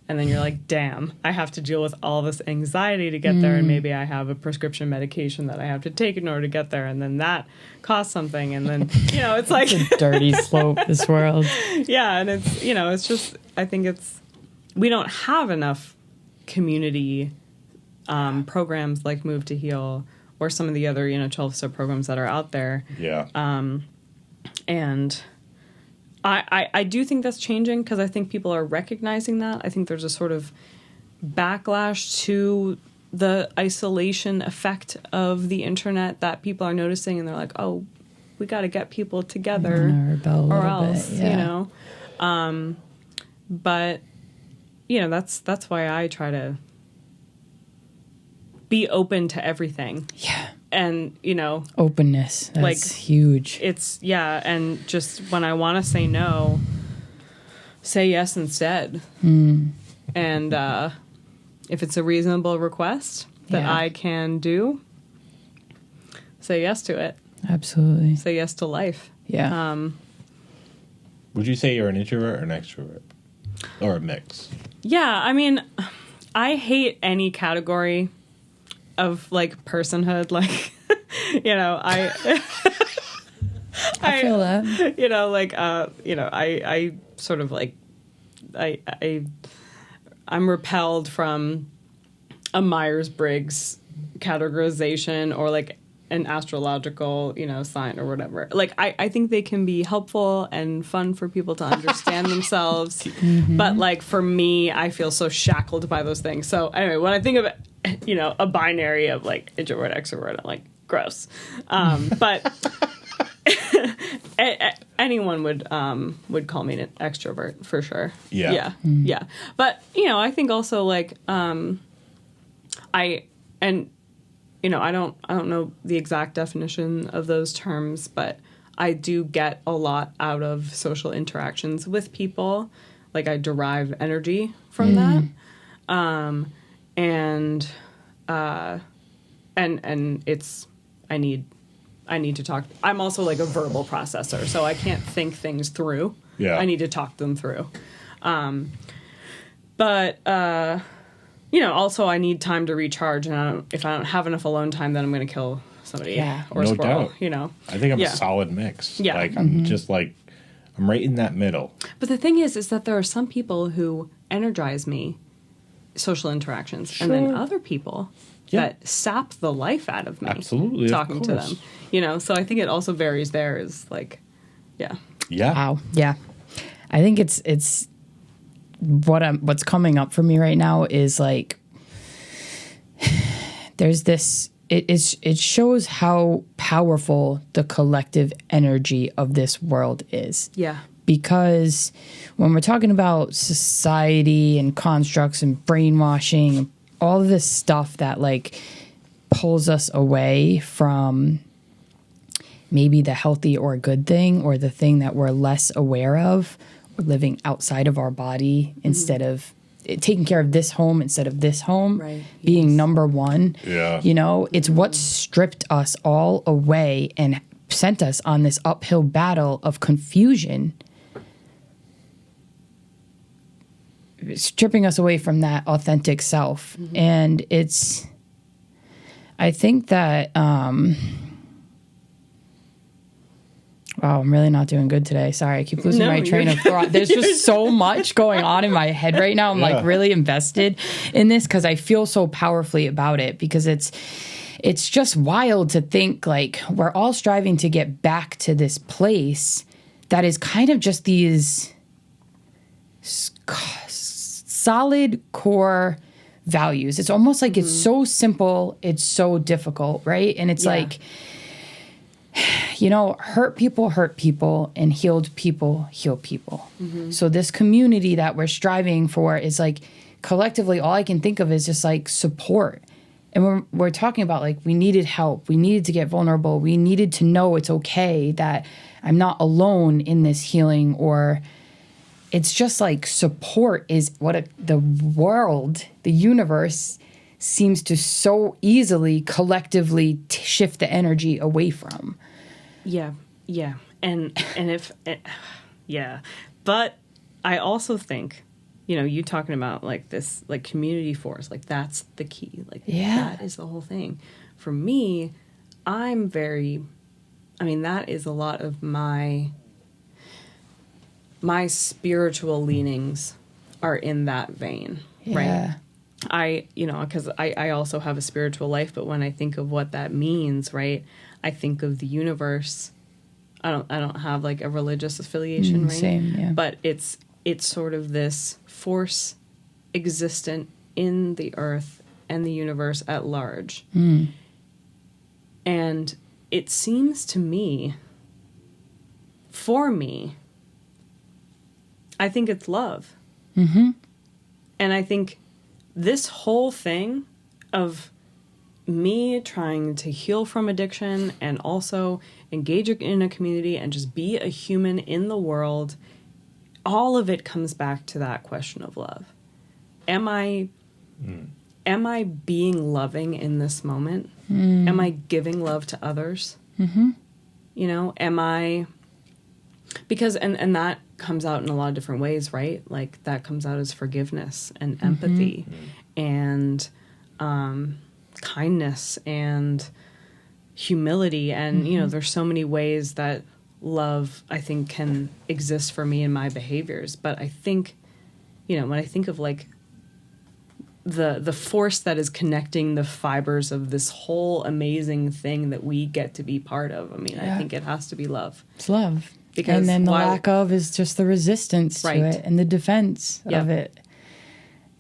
And then you're like, damn, I have to deal with all this anxiety to get there. And maybe I have a prescription medication that I have to take in order to get there. And then that costs something. And then, it's like it's a dirty slope, this world. Yeah. And it's, it's just, I think we don't have enough community programs like Move to Heal or some of the other, 12-step programs that are out there. Yeah. And I do think that's changing because I think people are recognizing that. I think there's a sort of backlash to the isolation effect of the internet that people are noticing, and they're like, oh, we got to get people together or else, but, that's why I try to be open to everything. Yeah. And, openness. That's like huge. It's, and just when I want to say no, say yes instead. And if it's a reasonable request that I can do, say yes to it. Absolutely. Say yes to life. Yeah. Would you say you're an introvert or an extrovert? Or a mix? Yeah, I mean, I hate any category of like personhood, like I feel that. I sort of like I'm repelled from a Myers-Briggs categorization or like an astrological, sign or whatever. Like I think they can be helpful and fun for people to understand themselves. But like for me, I feel so shackled by those things. So anyway, when I think of a binary of like introvert, extrovert, I'm like, gross. But anyone would call me an extrovert for sure. Yeah. Yeah. But, I think also like, I don't know the exact definition of those terms, but I do get a lot out of social interactions with people. Like I derive energy from that. And it's, I need to talk. I'm also like a verbal processor, so I can't think things through. Yeah. I need to talk them through. But also I need time to recharge, and if I don't have enough alone time, then I'm going to kill somebody or a No squirrel. doubt. I think I'm a solid mix. Yeah. Like I'm just like I'm right in that middle. But the thing is that there are some people who energize me, social interactions, and then other people that sap the life out of me. Absolutely, talking to them. You know, so I think it also varies there. Is like, yeah. Wow. Yeah. I think it's what's coming up for me right now is like there's this it shows how powerful the collective energy of this world is. Yeah. Because when we're talking about society and constructs and brainwashing, all of this stuff that like pulls us away from maybe the healthy or good thing or the thing that we're less aware of, or living outside of our body instead of taking care of this home instead of this home, being number one. Yeah. You know, it's what stripped us all away and sent us on this uphill battle of confusion, stripping us away from that authentic self. And I think that, wow, I'm really not doing good today. Sorry, I keep losing my train of thought. There's just so much going on in my head right now. I'm like really invested in this because I feel so powerfully about it, because it's just wild to think like we're all striving to get back to this place that is kind of just these solid core values. It's almost like it's so simple, it's so difficult, right? And it's like, you know, hurt people, and healed people heal people. So this community that we're striving for is like collectively, all I can think of is just like support. And we're talking about like we needed help, we needed to get vulnerable, we needed to know it's okay that I'm not alone in this healing, or it's just like support is what the world, the universe seems to so easily collectively shift the energy away from. Yeah. And if, but I also think, you know, you talking about like this, like community force, like that's the key. Like that is the whole thing. For me, that is a lot of my spiritual leanings are in that vein, right? Because I also have a spiritual life, but when I think of what that means, right, I think of the universe. I don't have like a religious affiliation, right? Same, yeah. But it's sort of this force existent in the earth and the universe at large. And it seems to me, for me, I think it's love. And I think this whole thing of me trying to heal from addiction and also engage in a community and just be a human in the world, all of it comes back to that question of love. Am I being loving in this moment? Am I giving love to others? You know, am I... Because, and that comes out in a lot of different ways, right? Like, that comes out as forgiveness and empathy and kindness and humility. And, you know, there's so many ways that love, I think, can exist for me in my behaviors. But I think, you know, when I think of, like, the force that is connecting the fibers of this whole amazing thing that we get to be part of, I mean, I think it has to be love. It's love. Because and then the lack of is just the resistance to it and the defense of it.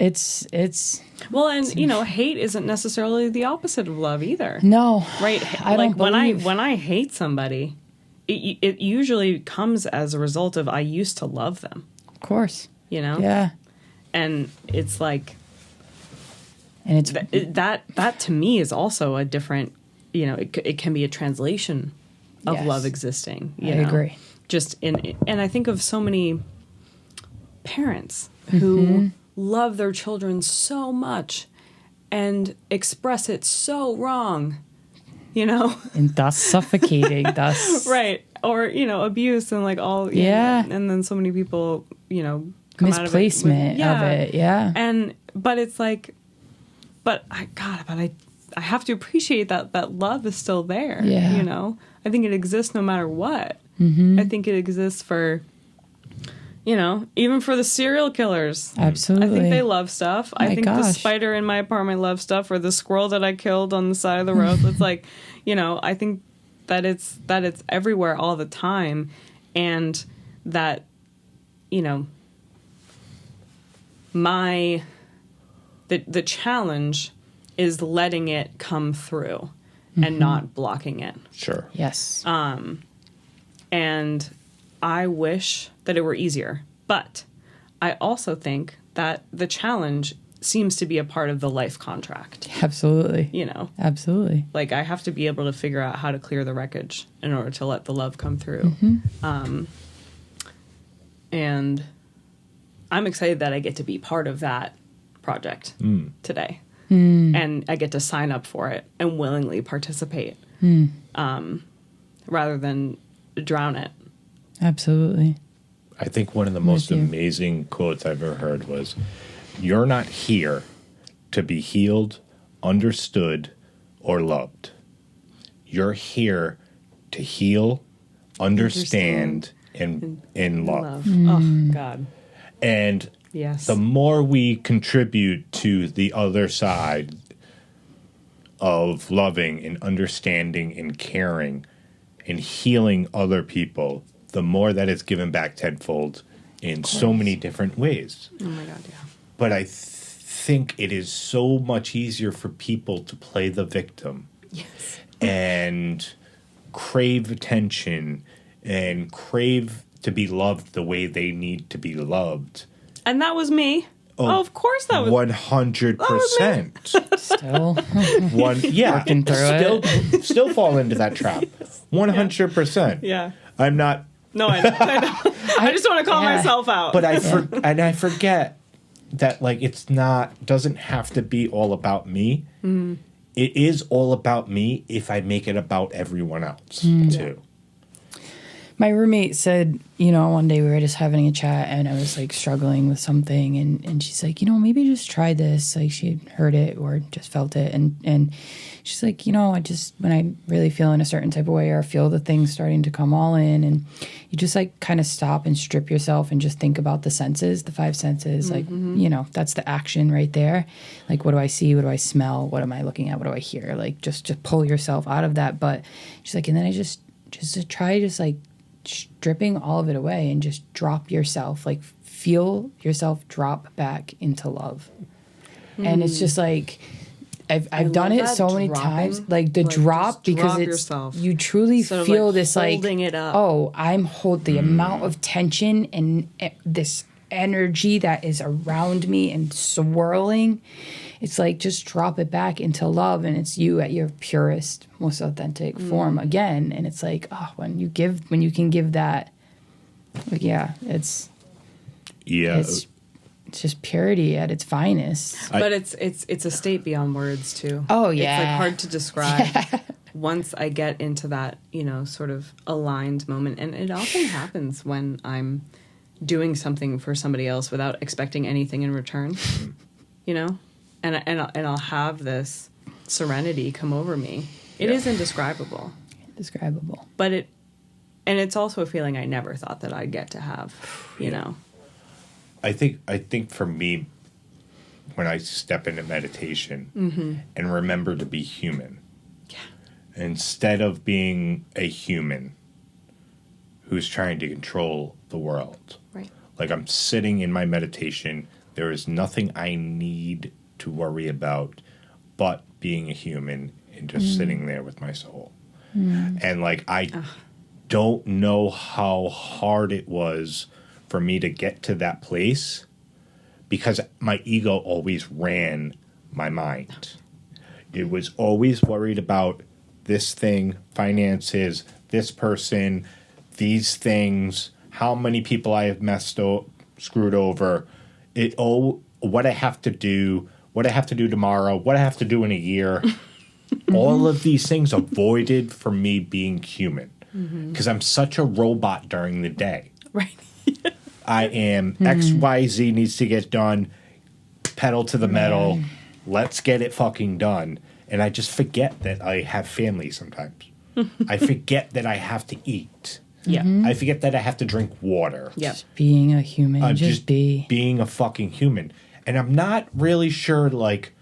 It's well, and you know, hate isn't necessarily the opposite of love either. No, right? I like don't believe. when I hate somebody, it usually comes as a result of I used to love them. Of course, you know. Yeah, and it's like, and it's that to me is also a different. You know, it can be a translation of love existing. I agree. And I think of so many parents who love their children so much and express it so wrong, you know? And thus suffocating, thus... Right. Or, you know, abuse and like all... You know, and then so many people, you know, come misplacement out of it. And, but it's like... But I have to appreciate that love is still there, you know? I think it exists no matter what. I think it exists for You know, even for the serial killers. Absolutely. I think they love stuff. I think the gosh. spider in my apartment loves stuff, or the squirrel that I killed on the side of the road. It's like, you know, I think that it's everywhere all the time, and that, you know, the challenge is letting it come through and not blocking it. Sure. Yes. And I wish that it were easier. But I also think that the challenge seems to be a part of the life contract. Absolutely. You know, Absolutely. like I have to be able to figure out how to clear the wreckage in order to let the love come through. And I'm excited that I get to be part of that project today. And I get to sign up for it and willingly participate rather than drown it. Absolutely. I think one of the most you. amazing quotes I've ever heard was, "You're not here to be healed, understood, or loved. You're here to heal, understand and love." Oh, God. And Yes. the more we contribute to the other side of loving and understanding and caring and healing other people, the more that is given back tenfold in so many different ways. Oh, my God, yeah. But I think it is so much easier for people to play the victim and crave attention and crave to be loved the way they need to be loved. And that was me. Oh, of course that was 100%. Still. Working through it. Still fall into that trap. 100%. Yeah. I'm not. No, I know. I just want to call myself out. But I forget that, like, doesn't have to be all about me. It is all about me if I make it about everyone else too. My roommate said, you know, one day we were just having a chat and I was like struggling with something and she's like, you know, maybe just try this. Like she had heard it or just felt it. And she's like, you know, when I really feel in a certain type of way or feel the things starting to come all in and you just like kind of stop and strip yourself and just think about the senses, the 5 senses. Like, you know, that's the action right there. Like, what do I see? What do I smell? What am I looking at? What do I hear? Like just pull yourself out of that. But she's like, and then I just to try just like stripping all of it away and just drop yourself, like feel yourself drop back into love. And it's just like I've done it so many times, like the drop, because it's yourself. You truly feel this like it up. Oh, I'm the amount of tension and this energy that is around me and swirling. It's like just drop it back into love, and it's you at your purest, most authentic form again. And it's like, oh, when you can give that, like, it's just purity at its finest. But it's a state beyond words too. Oh yeah, it's like hard to describe. Once I get into that, you know, sort of aligned moment, and it often happens when I'm doing something for somebody else without expecting anything in return, you know. And I'll have this serenity come over me. It is indescribable. Indescribable. But it's also a feeling I never thought that I'd get to have, you know. I think for me, when I step into meditation and remember to be human, instead of being a human who's trying to control the world. Right. Like I'm sitting in my meditation, there is nothing I need to worry about but being a human and just sitting there with my soul. And like I don't know how hard it was for me to get to that place because my ego always ran my mind. It was always worried about this thing, finances, this person, these things, how many people I have screwed over, what I have to do, what I have to do tomorrow, what I have to do in a year. All of these things avoided from me being human because I'm such a robot during the day. Right. I am XYZ needs to get done, pedal to the metal, let's get it fucking done. And I just forget that I have family sometimes. I forget that I have to eat. Yeah. I forget that I have to drink water. Yeah. Just being a human. Just be. Being a fucking human. And I'm not really sure, like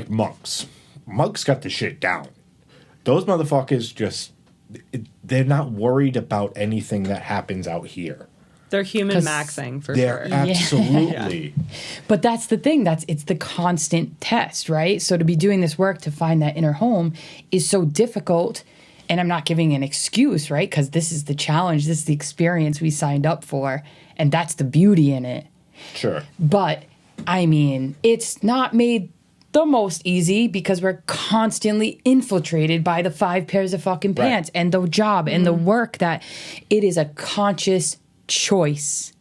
monks. Monks got the shit down. Those motherfuckers just, they're not worried about anything that happens out here. They're human maxing for They're sure. absolutely. But that's the thing. It's the constant test, right? So to be doing this work to find that inner home is so difficult. And I'm not giving an excuse, right? Because this is the challenge. This is the experience we signed up for. And that's the beauty in it. Sure. But, I mean, it's not made the most easy because we're constantly infiltrated by the 5 pairs of fucking pants and the job and the work that it is a conscious choice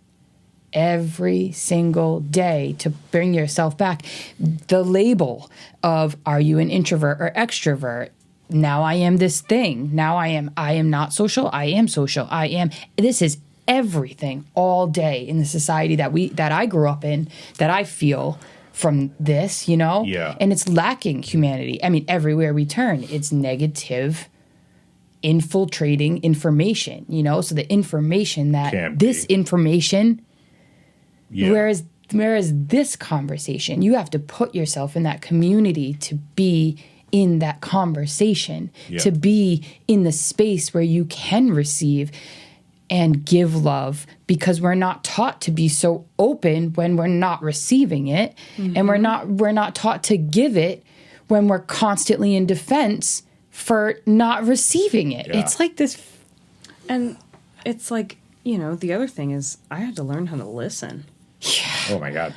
every single day to bring yourself back. The label of, are you an introvert or extrovert? Now I am this thing. Now I am not social. I am social. This is everything all day in the society that I grew up in, that I feel from this, you know? Yeah. And it's lacking humanity. I mean, everywhere we turn, it's negative, infiltrating information, you know? So the information that this information, whereas this conversation, you have to put yourself in that community to be in that conversation, to be in the space where you can receive and give love, because we're not taught to be so open when we're not receiving it, and we're not taught to give it when we're constantly in defense for not receiving it. It's like this, and it's like, you know, the other thing is I had to learn how to listen. Oh my God.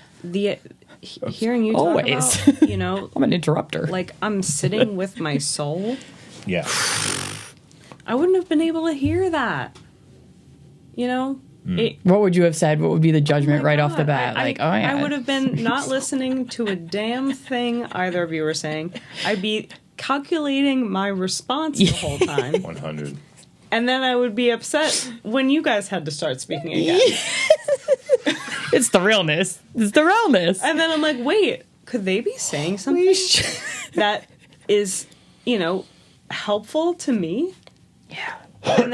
Hearing you talk always about, you know, I'm an interrupter. Like I'm sitting with my soul. Yeah. I wouldn't have been able to hear that. You know? What would you have said? What would be the judgment right God, off the bat? I would have been not listening to a damn thing either of you were saying. I'd be calculating my response the whole time. 100. And then I would be upset when you guys had to start speaking again. It's the realness. It's the realness. And then I'm like, wait, could they be saying something that is, you know, helpful to me? Yeah. And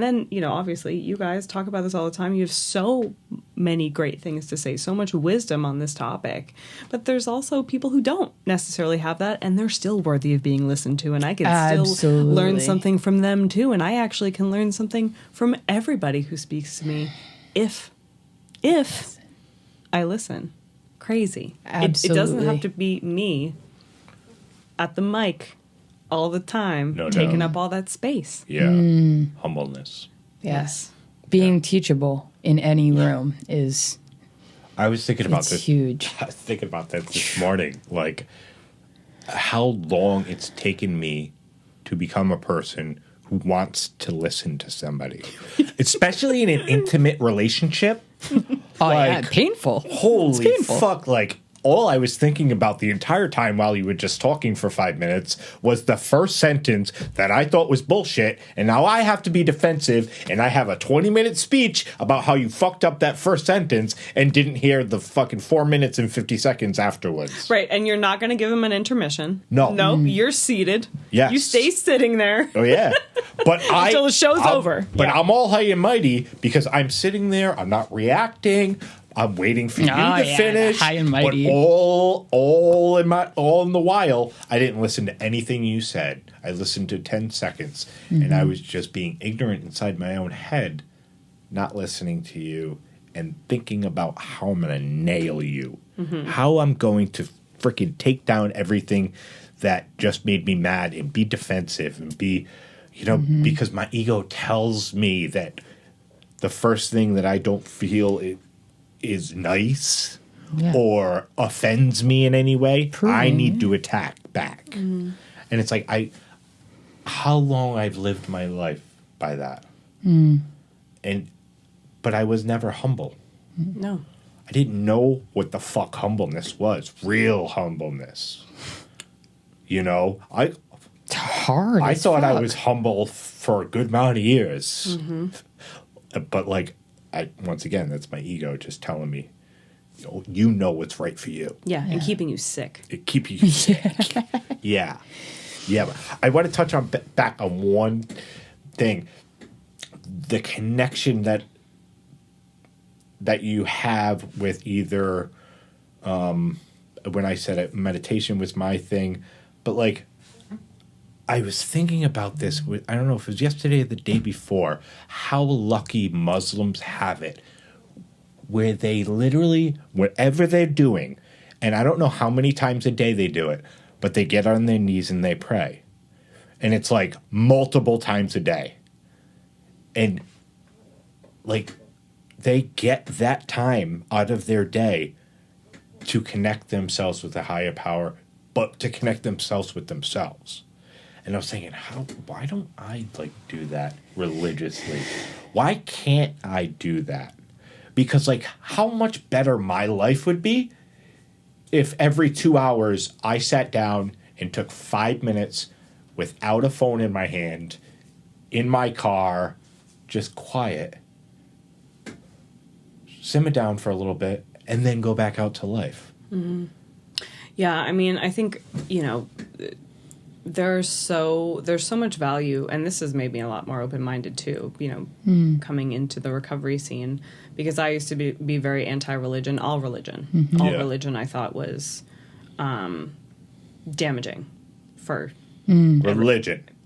then, you know, obviously, you guys talk about this all the time. You have so many great things to say, so much wisdom on this topic. But there's also people who don't necessarily have that, and they're still worthy of being listened to. And I can still learn something from them, too. And I actually can learn something from everybody who speaks to me if I listen. Crazy. It doesn't have to be me at the mic all the time, taking up all that space. Yeah. Humbleness. Yes. Being teachable in any room is... I was thinking about this. Huge. I was thinking about that this morning. Like, how long it's taken me to become a person who wants to listen to somebody. Especially in an intimate relationship. Painful. Holy painful. fuck, like, all I was thinking about the entire time while you were just talking for 5 minutes was the first sentence that I thought was bullshit, and now I have to be defensive, and I have a 20-minute speech about how you fucked up that first sentence and didn't hear the fucking 4 minutes and 50 seconds afterwards. Right, and you're not going to give him an intermission. No. Nope, you're seated. Yes. You stay sitting there. Oh, yeah. But Until the show's over. But Yeah. I'm all high and mighty because I'm sitting there, I'm not reacting, I'm waiting for you to finish. High and mighty. But all in the while, I didn't listen to anything you said. I listened to 10 seconds, and I was just being ignorant inside my own head, not listening to you and thinking about how I'm going to nail you, how I'm going to freaking take down everything that just made me mad and be defensive and be, you know, because my ego tells me that the first thing that I don't feel is nice or offends me in any way, I need to attack back. And it's like, how long I've lived my life by that. But I was never humble. No. I didn't know what the fuck humbleness was. Real humbleness. You know, It's hard. I thought I was humble for a good amount of years. But like, once again, that's my ego just telling me, you know what's right for you. Yeah, and keeping you sick. It keep you sick. Yeah. Yeah, but I want to touch on back on one thing. The connection that you have with either, when I said it, meditation was my thing, but like, I was thinking about this, I don't know if it was yesterday or the day before, how lucky Muslims have it, where they literally, whatever they're doing, and I don't know how many times a day they do it, but they get on their knees and they pray. And it's like multiple times a day. And like, they get that time out of their day to connect themselves with a higher power, but to connect themselves with themselves. And I was thinking, why don't I like do that religiously? Why can't I do that? Because like, how much better my life would be if every 2 hours I sat down and took 5 minutes without a phone in my hand, in my car, just quiet, simmer down for a little bit, and then go back out to life. Mm-hmm. Yeah, I mean, I think, there's so much value, and this has made me a lot more open-minded too, coming into the recovery scene, because I used to be very anti-religion. All religion religion I thought was damaging for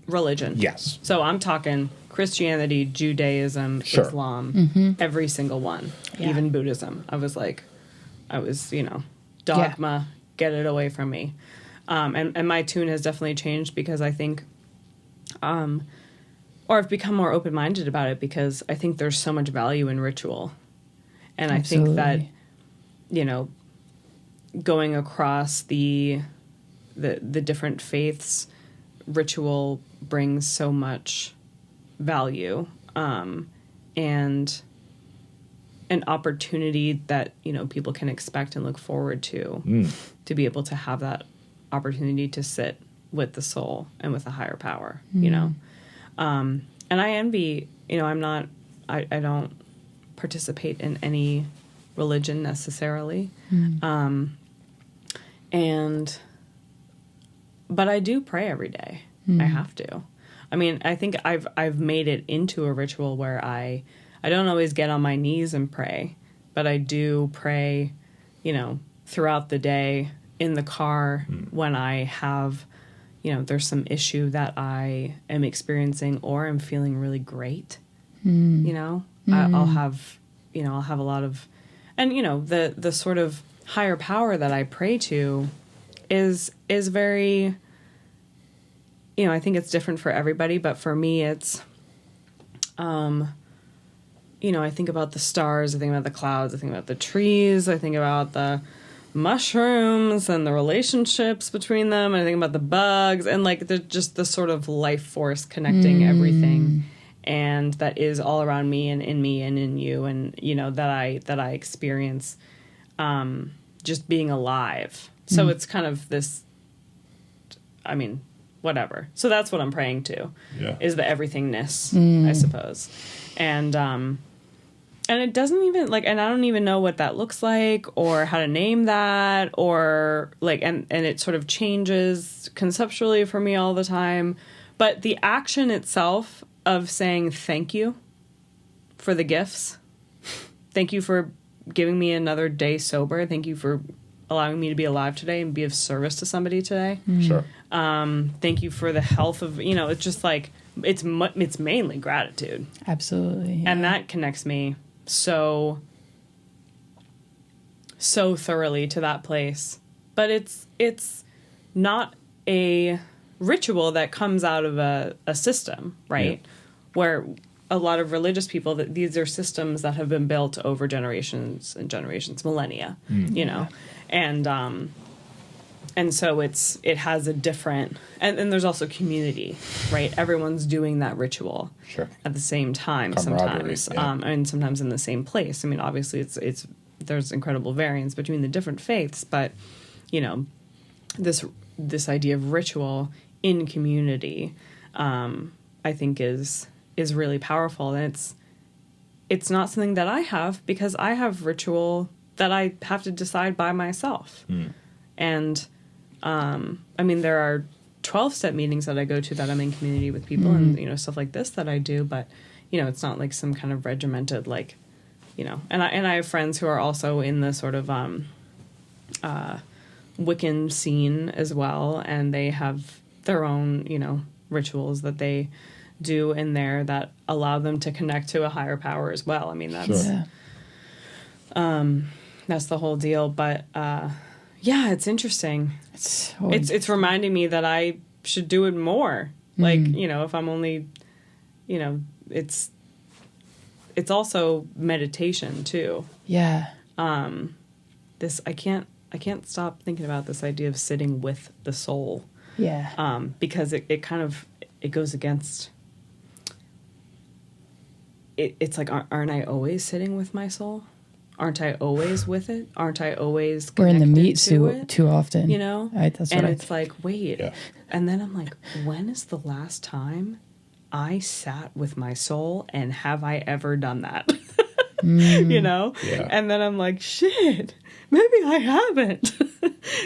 Religion. Yes. So I'm talking Christianity, Judaism, Islam, every single one, even Buddhism. I was dogma, get it away from me. And my tune has definitely changed because I think, or I've become more open-minded about it because I think there's so much value in ritual. And Absolutely. I think that, going across the different faiths, ritual brings so much value, and an opportunity that, people can expect and look forward to be able to have that opportunity to sit with the soul and with a higher power, and I envy, I don't participate in any religion necessarily. But I do pray every day. I have to. I mean, I think I've made it into a ritual where I don't always get on my knees and pray, but I do pray, throughout the day, in the car, when I have, there's some issue that I am experiencing or I'm feeling really great, I'll have a lot of, and, the sort of higher power that I pray to is very, I think it's different for everybody, but for me it's, I think about the stars, I think about the clouds, I think about the trees, I think about the mushrooms and the relationships between them, and I think about the bugs and like just the sort of life force connecting everything, and that is all around me and in you, and that I experience just being alive. So it's kind of this, I mean, whatever. So that's what I'm praying to, is the everythingness, I suppose. And it doesn't even, like, and I don't even know what that looks like or how to name that, or, like, and it sort of changes conceptually for me all the time. But the action itself of saying thank you for the gifts, thank you for giving me another day sober, thank you for allowing me to be alive today and be of service to somebody today. Sure. Thank you for the health of, it's just like, it's mainly gratitude. Absolutely. Yeah. And that connects me so thoroughly to that place. But it's not a ritual that comes out of a system, right? Yeah. Where a lot of religious people, that these are systems that have been built over generations and generations, millennia, and so it has a different, and there's also community, right? Everyone's doing that ritual at the same time sometimes, and sometimes in the same place. I mean, obviously it's there's incredible variance between the different faiths, but this idea of ritual in community, I think is really powerful, and it's not something that I have, because I have ritual that I have to decide by myself, and I mean, there are 12-step meetings that I go to, that I'm in community with people, and, you know, stuff like this that I do. But, you know, it's not like some kind of regimented, like, you know, and I have friends who are also in the sort of Wiccan scene as well, and they have their own, you know, rituals that they do in there that allow them to connect to a higher power as well. I mean, that's that's the whole deal. But yeah, it's interesting. It's reminding me that I should do it more. Like, you know, if I'm only, you know, it's also meditation too. Yeah. This I can't stop thinking about this idea of sitting with the soul. Yeah. Because it kind of, it goes against it. It's like, aren't I always sitting with my soul? Aren't I always with it? Aren't I always we're in the connected meat to suit it? too often, You know? That's and what it's like, wait. Yeah. And then I'm like, when is the last time I sat with my soul, and have I ever done that? You know? Yeah. And then I'm like, shit, maybe I haven't.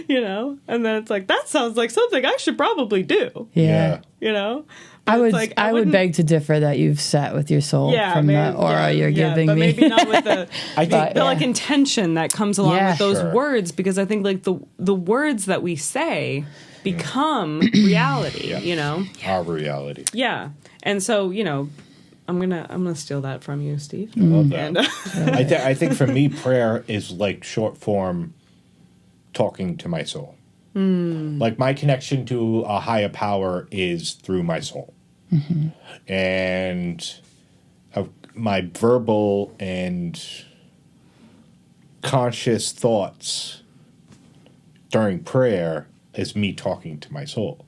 You know? And then it's like, that sounds like something I should probably do. Yeah. You know? I But would it's like, I would wouldn't- beg to differ that you've sat with your soul from the aura you're giving but me. maybe not with the, I think- the like intention that comes along Yeah. with those Sure. words, because I think like the words that we say become reality, you know? Our reality. Yeah. And so, you know, I'm gonna steal that from you, Steve. I love that. And I think for me, prayer is like short form talking to my soul. Like my connection to a higher power is through my soul. And my verbal and conscious thoughts during prayer is me talking to my soul,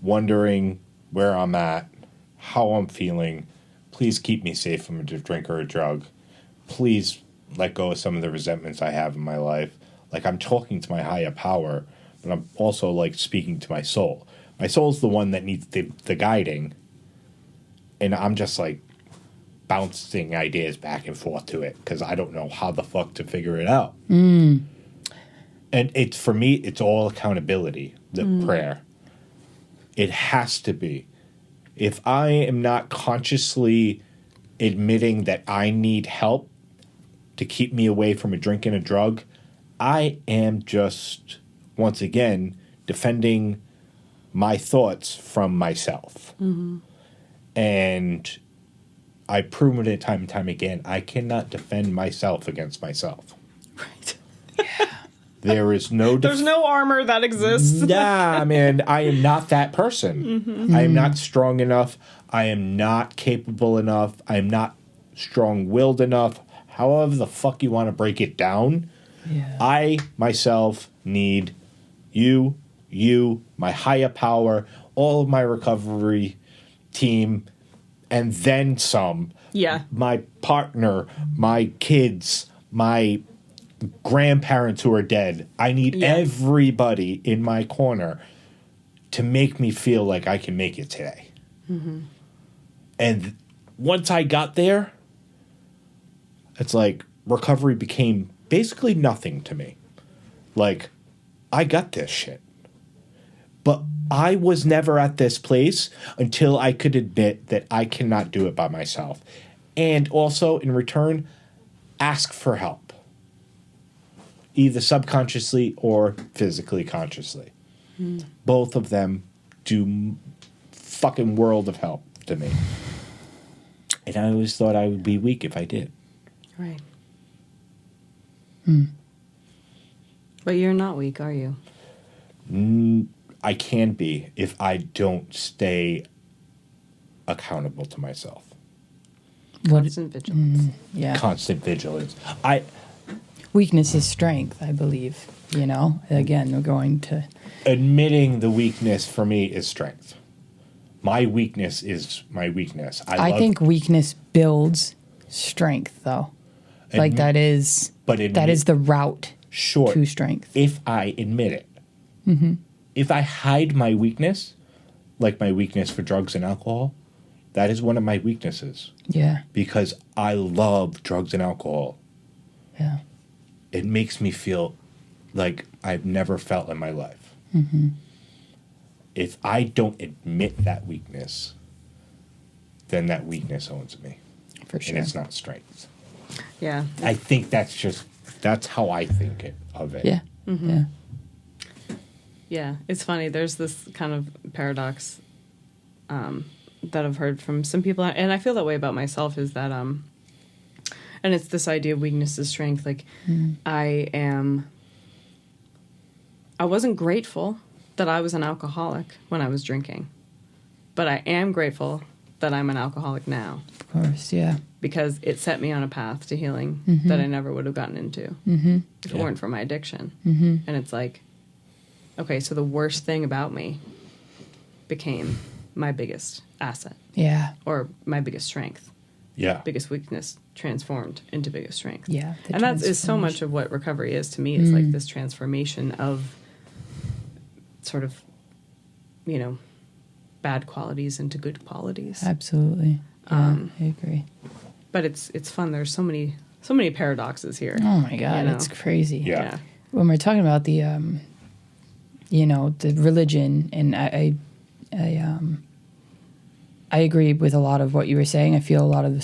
wondering where I'm at, how I'm feeling. Please keep me safe from a drink or a drug. Please let go of some of the resentments I have in my life. Like, I'm talking to my higher power, but I'm also like speaking to my soul. My soul's the one that needs the guiding, and I'm just like bouncing ideas back and forth to it because I don't know how the fuck to figure it out. And it's, for me, it's all accountability, the prayer. It has to be. If I am not consciously admitting that I need help to keep me away from a drink and a drug, I am just, once again, defending my thoughts from myself. And I've proven it time and time again, I cannot defend myself against myself. right. There is no... There's no armor that exists. Nah, man, I am not that person. I am not strong enough. I am not capable enough. I am not strong-willed enough. However the fuck you want to break it down. Yeah. I, myself, need you, my higher power, all of my recovery team, and then some. Yeah. My partner, my kids, my grandparents who are dead. I need everybody in my corner to make me feel like I can make it today. And once I got there, it's like recovery became basically nothing to me. Like, I got this shit. But I was never at this place until I could admit that I cannot do it by myself. And also, in return, ask for help. Either subconsciously or physically consciously. Both of them do fucking world of help to me. And I always thought I would be weak if I did. Right. But you're not weak, are you? I can be if I don't stay accountable to myself. Constant vigilance. Yeah. Constant vigilance. Weakness is strength, I believe. You know, again, we're going to... Admitting the weakness for me is strength. My weakness is my weakness. I think weakness builds strength, though. Like that is the route to strength. If I admit it. If I hide my weakness, like my weakness for drugs and alcohol, that is one of my weaknesses. Yeah. Because I love drugs and alcohol. Yeah. It makes me feel like I've never felt in my life. if I don't admit that weakness, then that weakness owns me. For sure. And it's not strength. Yeah. I think that's how I think of it. Yeah. Mm-hmm. Yeah. Yeah, it's funny. There's this kind of paradox that I've heard from some people, and I feel that way about myself, is that, and it's this idea of weakness is strength. Like, I wasn't grateful that I was an alcoholic when I was drinking, but I am grateful that I'm an alcoholic now. Of course, yeah. Because it set me on a path to healing that I never would have gotten into if it weren't for my addiction. And it's like, okay, so the worst thing about me became my biggest asset. Yeah. Or my biggest strength. Yeah. Biggest weakness transformed into biggest strength. Yeah. And that is so much of what recovery is to me, is like this transformation of sort of, you know, bad qualities into good qualities. Absolutely. Yeah, I agree. But it's fun. There's so many paradoxes here. Oh my God, you know? it's crazy. Yeah. When we're talking about the, you know, the religion, and I agree with a lot of what you were saying. I feel a lot of the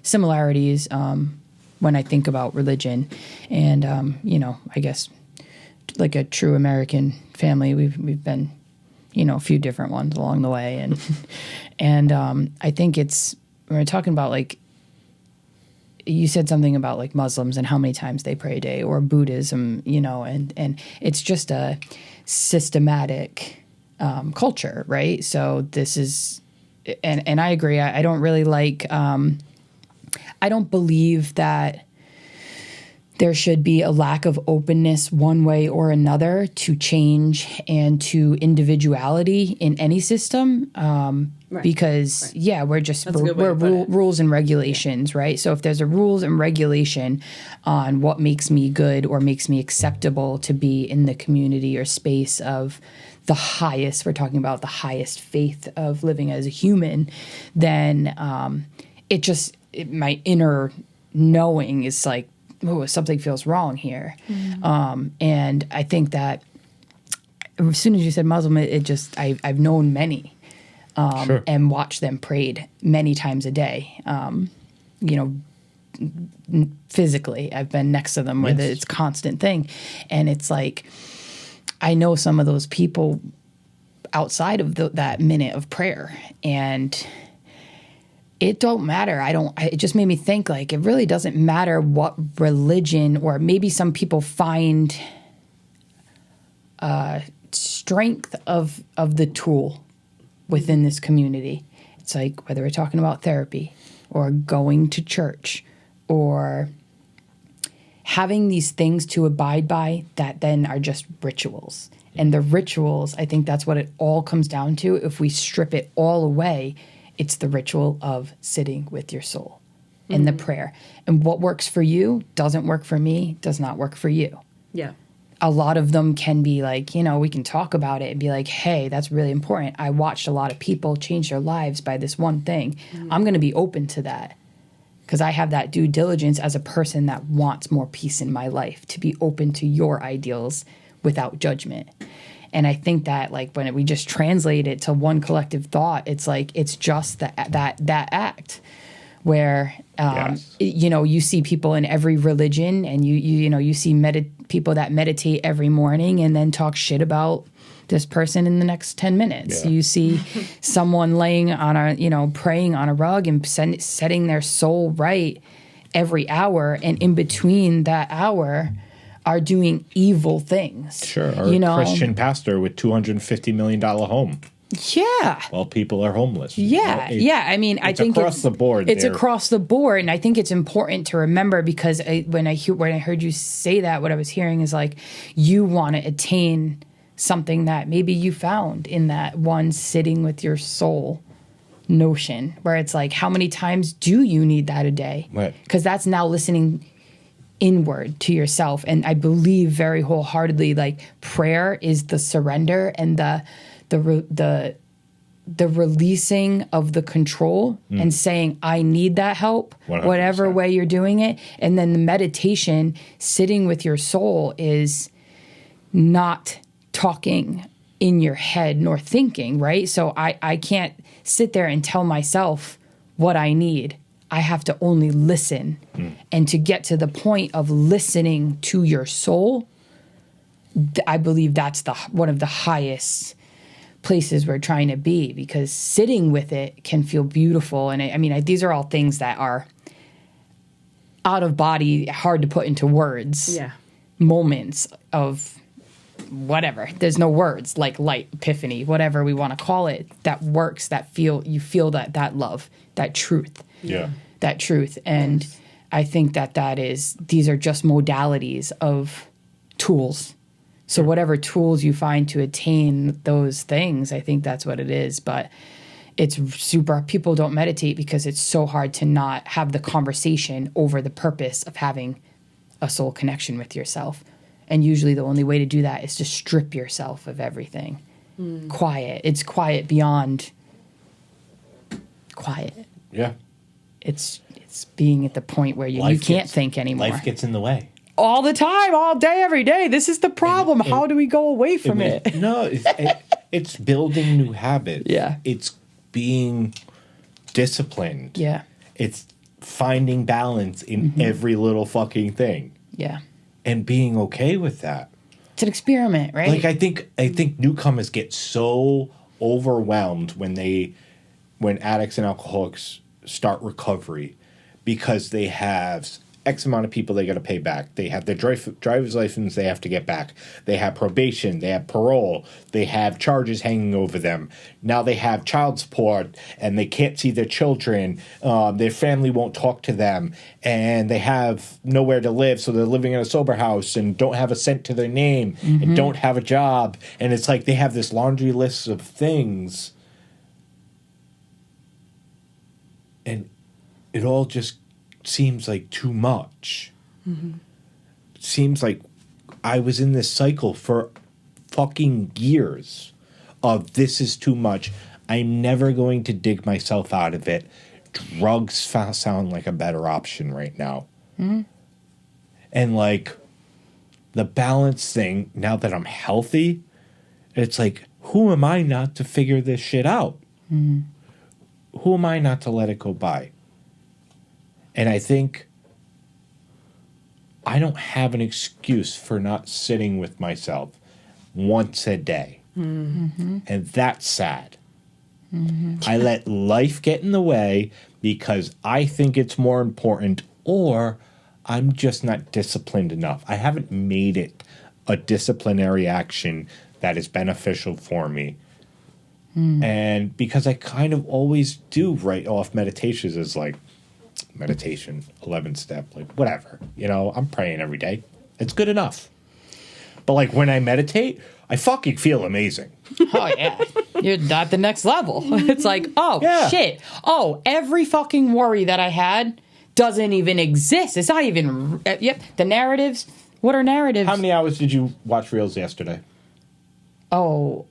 similarities when I think about religion, and you know, I guess like a true American family, we've been, you know, a few different ones along the way, and and I think it's, when we're talking about, like, you said something about like Muslims and how many times they pray a day, or Buddhism, you know, and it's just a systematic culture, right? So this is, and I agree. I don't really like, I don't believe that there should be a lack of openness one way or another to change and to individuality in any system. Because yeah, we're rules and regulations, right? So if there's a rules and regulation on what makes me good or makes me acceptable to be in the community or space of the highest, we're talking about the highest faith of living as a human, then my inner knowing is like, oh, something feels wrong here. And I think that as soon as you said Muslim, I've known many. Sure. And watch them prayed many times a day. You know, physically, I've been next to them where it's a constant thing. And it's like, I know some of those people outside of that minute of prayer, and it don't matter. It just made me think, like, it really doesn't matter what religion, or maybe some people find strength of the tool within this community. It's like, whether we're talking about therapy or going to church or having these things to abide by that then are just rituals. And the rituals, I think that's what it all comes down to. If we strip it all away, it's the ritual of sitting with your soul and the prayer. And what works for you doesn't work for me, does not work for you. Yeah. A lot of them can be like, you know, we can talk about it and be like, hey, that's really important. I watched a lot of people change their lives by this one thing. I'm going to be open to that because I have that due diligence as a person that wants more peace in my life, to be open to your ideals without judgment. And I think that, like, when we just translate it to one collective thought, it's like, it's just that act where, you know, you see people in every religion, and you see people that meditate every morning and then talk shit about this person in the next 10 minutes. Yeah. You see someone laying on praying on a rug and setting their soul right every hour, and in between that hour are doing evil things. Sure. Or a Christian pastor with $250 million home. Yeah. While people are homeless. Yeah. I mean, I think across the board. It's across the board. And I think it's important to remember, because when I heard you say that, what I was hearing is like, you want to attain something that maybe you found in that one sitting with your soul notion, where it's like, how many times do you need that a day? Right. Because that's now listening inward to yourself. And I believe very wholeheartedly, like, prayer is the surrender and the releasing of the control and saying, I need that help, 100%. Whatever way you're doing it. And then the meditation, sitting with your soul, is not talking in your head nor thinking, right? So I can't sit there and tell myself what I need. I have to only listen. And to get to the point of listening to your soul, I believe that's one of the highest places we're trying to be, because sitting with it can feel beautiful. And I mean, these are all things that are out of body, hard to put into words. Yeah. Moments of whatever. There's no words, like light, epiphany, whatever we want to call it, that works, you feel that love, that truth. Yeah. That truth. And I think these are just modalities of tools. So whatever tools you find to attain those things, I think that's what it is. But it's people don't meditate because it's so hard to not have the conversation over the purpose of having a soul connection with yourself. And usually the only way to do that is to strip yourself of everything. Quiet. It's quiet beyond quiet. Yeah. It's being at the point where you can't think anymore. Life gets in the way. All the time, all day, every day. This is the problem. How do we go away from it? No, it's building new habits. Yeah. It's being disciplined. Yeah. It's finding balance in every little fucking thing. Yeah. And being okay with that. It's an experiment, right? Like I think newcomers get so overwhelmed when addicts and alcoholics start recovery, because they have X amount of people they got to pay back. They have their driver's license they have to get back. They have probation. They have parole. They have charges hanging over them. Now they have child support, and they can't see their children. Their family won't talk to them, and they have nowhere to live, so they're living in a sober house and don't have a cent to their name and don't have a job. And it's like they have this laundry list of things, and it all just seems like too much. It seems like I was in this cycle for fucking years of this is too much. I'm never going to dig myself out of it. Drugs sound like a better option right now. And like the balance thing, now that I'm healthy, it's like, who am I not to figure this shit out? Who am I not to let it go by? And I think I don't have an excuse for not sitting with myself once a day. And that's sad. I let life get in the way because I think it's more important, or I'm just not disciplined enough. I haven't made it a disciplinary action that is beneficial for me. And because I kind of always do write off meditations as like, meditation, 11 step, like whatever, I'm praying every day. It's good enough. But like when I meditate, I fucking feel amazing. Oh yeah. You're at the next level. It's like, shit. Oh, every fucking worry that I had doesn't even exist. It's not even, the narratives. What are narratives? How many hours did you watch Reels yesterday? Oh,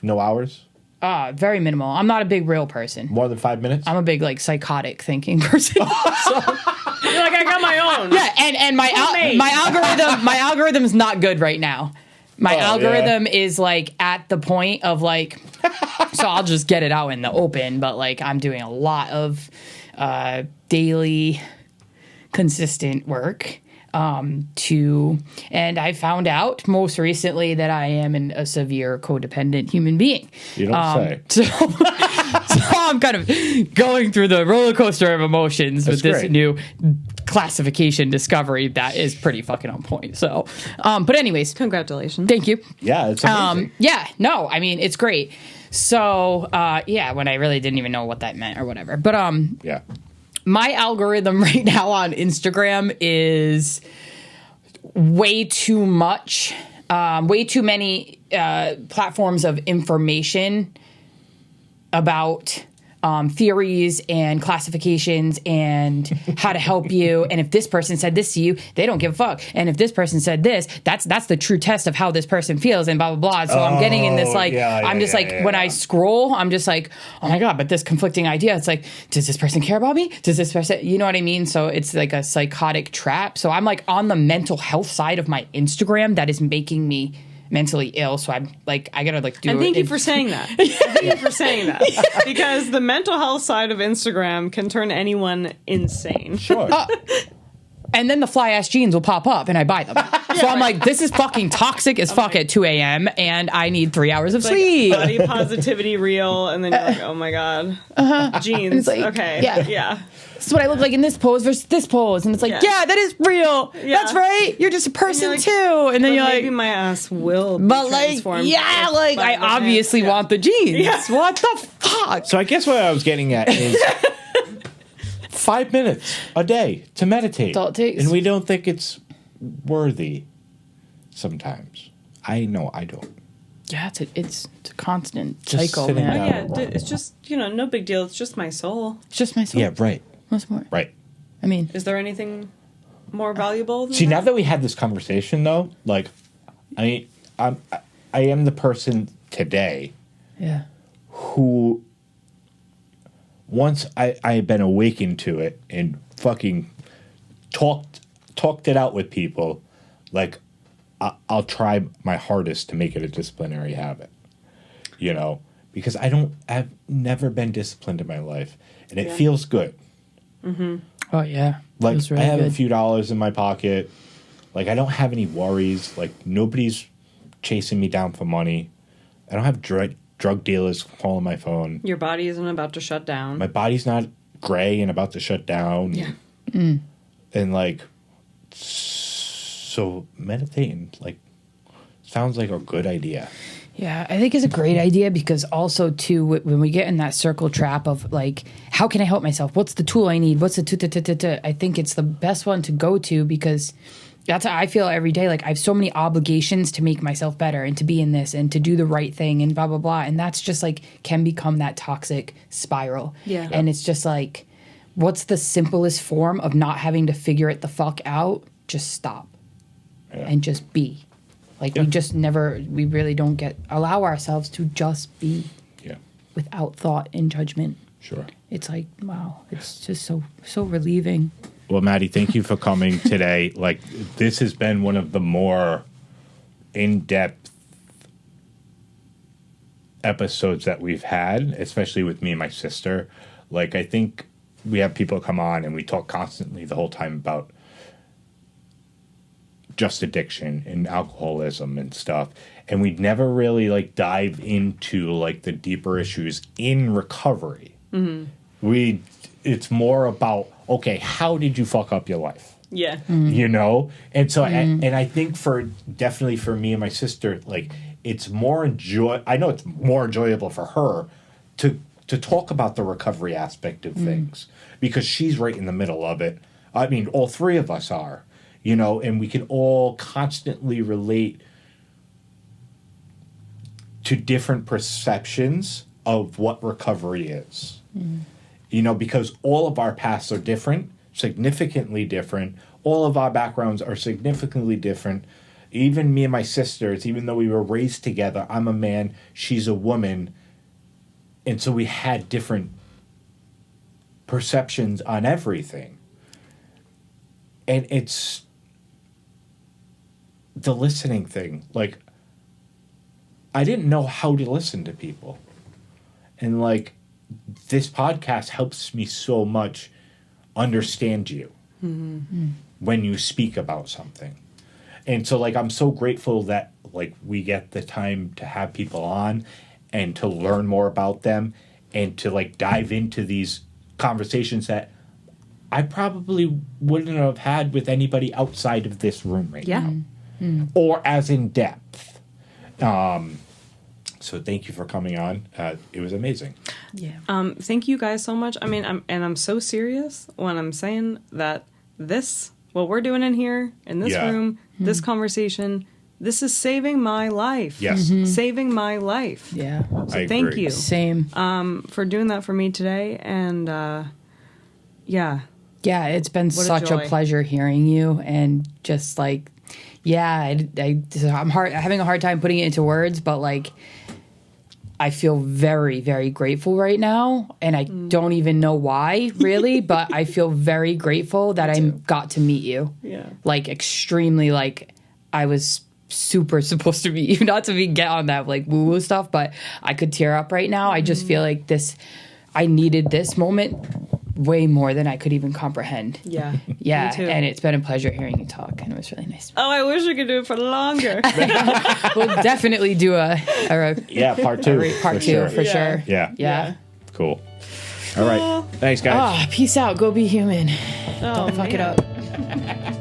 No hours? Very minimal. I'm not a big real person. More than 5 minutes? I'm a big psychotic thinking person. So, You're like, I got my own. yeah, and my algorithm's not good right now. My algorithm is like at the point of like, so I'll just get it out in the open, but like I'm doing a lot of daily consistent work. And I found out most recently that I am a severe codependent human being. You don't say. So I'm kind of going through the roller coaster of emotions with this new classification discovery that is pretty fucking on point. So, but anyways, Congratulations. thank you. Yeah, it's amazing. It's great. So, when I really didn't even know what that meant or whatever, but, yeah. My algorithm right now on Instagram is way too much, way too many platforms of information about theories and classifications and how to help you. And if this person said this to you, they don't give a fuck. And if this person said this, that's the true test of how this person feels and blah, blah, blah. So I'm getting in this when I scroll, I'm just like, oh my God, but this conflicting idea. It's like, does this person care about me? Does this person, you know what I mean? So it's like a psychotic trap. So I'm like on the mental health side of my Instagram that is making me mentally ill, so I'm like, I gotta like do it. And thank you for saying that. Thank you for saying that. Because the mental health side of Instagram can turn anyone insane. Sure. And then the fly ass jeans will pop up and I buy them. So I'm like, this is fucking toxic as fuck at 2 a.m. and I need 3 hours of sleep. Body positivity reel, and then you're like, oh my God. Jeans. Like, okay. Yeah. This is what I look like in this pose versus this pose. And it's like, yeah, that is real. Yeah. That's right. You're just a person like, too. And then you're maybe like, my ass will be but like, transformed. yeah, like I obviously want the jeans. Yeah. What the fuck? So I guess what I was getting at is 5 minutes a day to meditate. That's all it takes. And we don't think it's worthy sometimes. I know I don't. Yeah, it's a constant Just cycle, sitting man. down. It's just, no big deal. It's just my soul. It's just my soul. Yeah, right. What's more? Right. I mean, Is there anything more valuable than See, that? now that we had this conversation, though, like, I am the person today yeah. who, once I had been awakened to it and fucking talked it out with people, like, I'll try my hardest to make it a disciplinary habit, because I've never been disciplined in my life, and it feels good. Mm-hmm. Oh, yeah. Like, Feels really I have good. a few dollars in my pocket. Like, I don't have any worries. Like, nobody's chasing me down for money. I don't have drug dealers calling my phone. Your body isn't about to shut down. My body's not gray and about to shut down. Yeah. And, like, so meditating, like, sounds like a good idea. Yeah, I think it's a great idea because also, too, when we get in that circle trap of, like, how can I help myself? What's the tool I need? What's the I think it's the best one to go to because that's how I feel every day. Like, I have so many obligations to make myself better and to be in this and to do the right thing and blah, blah, blah. And that's just, like, can become that toxic spiral. Yeah. And it's just, like, what's the simplest form of not having to figure it the fuck out? Just stop and just be. Like, we really don't allow ourselves to just be without thought and judgment. Sure. It's like, wow, it's just so relieving. Well, Maddie, thank you for coming today. Like, this has been one of the more in-depth episodes that we've had, especially with me and my sister. Like, I think we have people come on and we talk constantly the whole time about just addiction and alcoholism and stuff, and we'd never really like dive into like the deeper issues in recovery. It's more about, okay, how did you fuck up your life? Yeah. And so and I think definitely for me and my sister, like, it's more I know it's more enjoyable for her to talk about the recovery aspect of things because she's right in the middle of it. I mean, all three of us are. And we can all constantly relate to different perceptions of what recovery is. Because all of our paths are different, significantly different. All of our backgrounds are significantly different. Even me and my sisters, even though we were raised together, I'm a man, she's a woman. And so we had different perceptions on everything. And it's the listening thing. Like, I didn't know how to listen to people. And, like, this podcast helps me so much understand you when you speak about something. And so, like, I'm so grateful that, like, we get the time to have people on and to learn more about them and to, like, dive into these conversations that I probably wouldn't have had with anybody outside of this room right now. Or as in depth. So thank you for coming on. It was amazing. Yeah. Thank you guys so much. I mean, I'm so serious when I'm saying that what we're doing in here, in this room, this conversation, this is saving my life. Yes. Saving my life. Yeah. So thank you. Same. For doing that for me today. And, yeah, it's been such a pleasure hearing you and just like, I'm having a hard time putting it into words, but like, I feel very, very grateful right now. And I don't even know why, really, but I feel very grateful that I got to meet you. Yeah. Like, extremely, like, I was super supposed to be, not to be get on that like woo woo stuff, but I could tear up right now. I just feel like I needed this moment way more than I could even comprehend. Yeah. Yeah. Me too. And it's been a pleasure hearing you talk, and it was really nice. Oh, I wish we could do it for longer. We'll definitely do a part two. part two for sure. Yeah. Cool. All right. Thanks, guys. Peace out. Go be human. Oh, Don't fuck it up.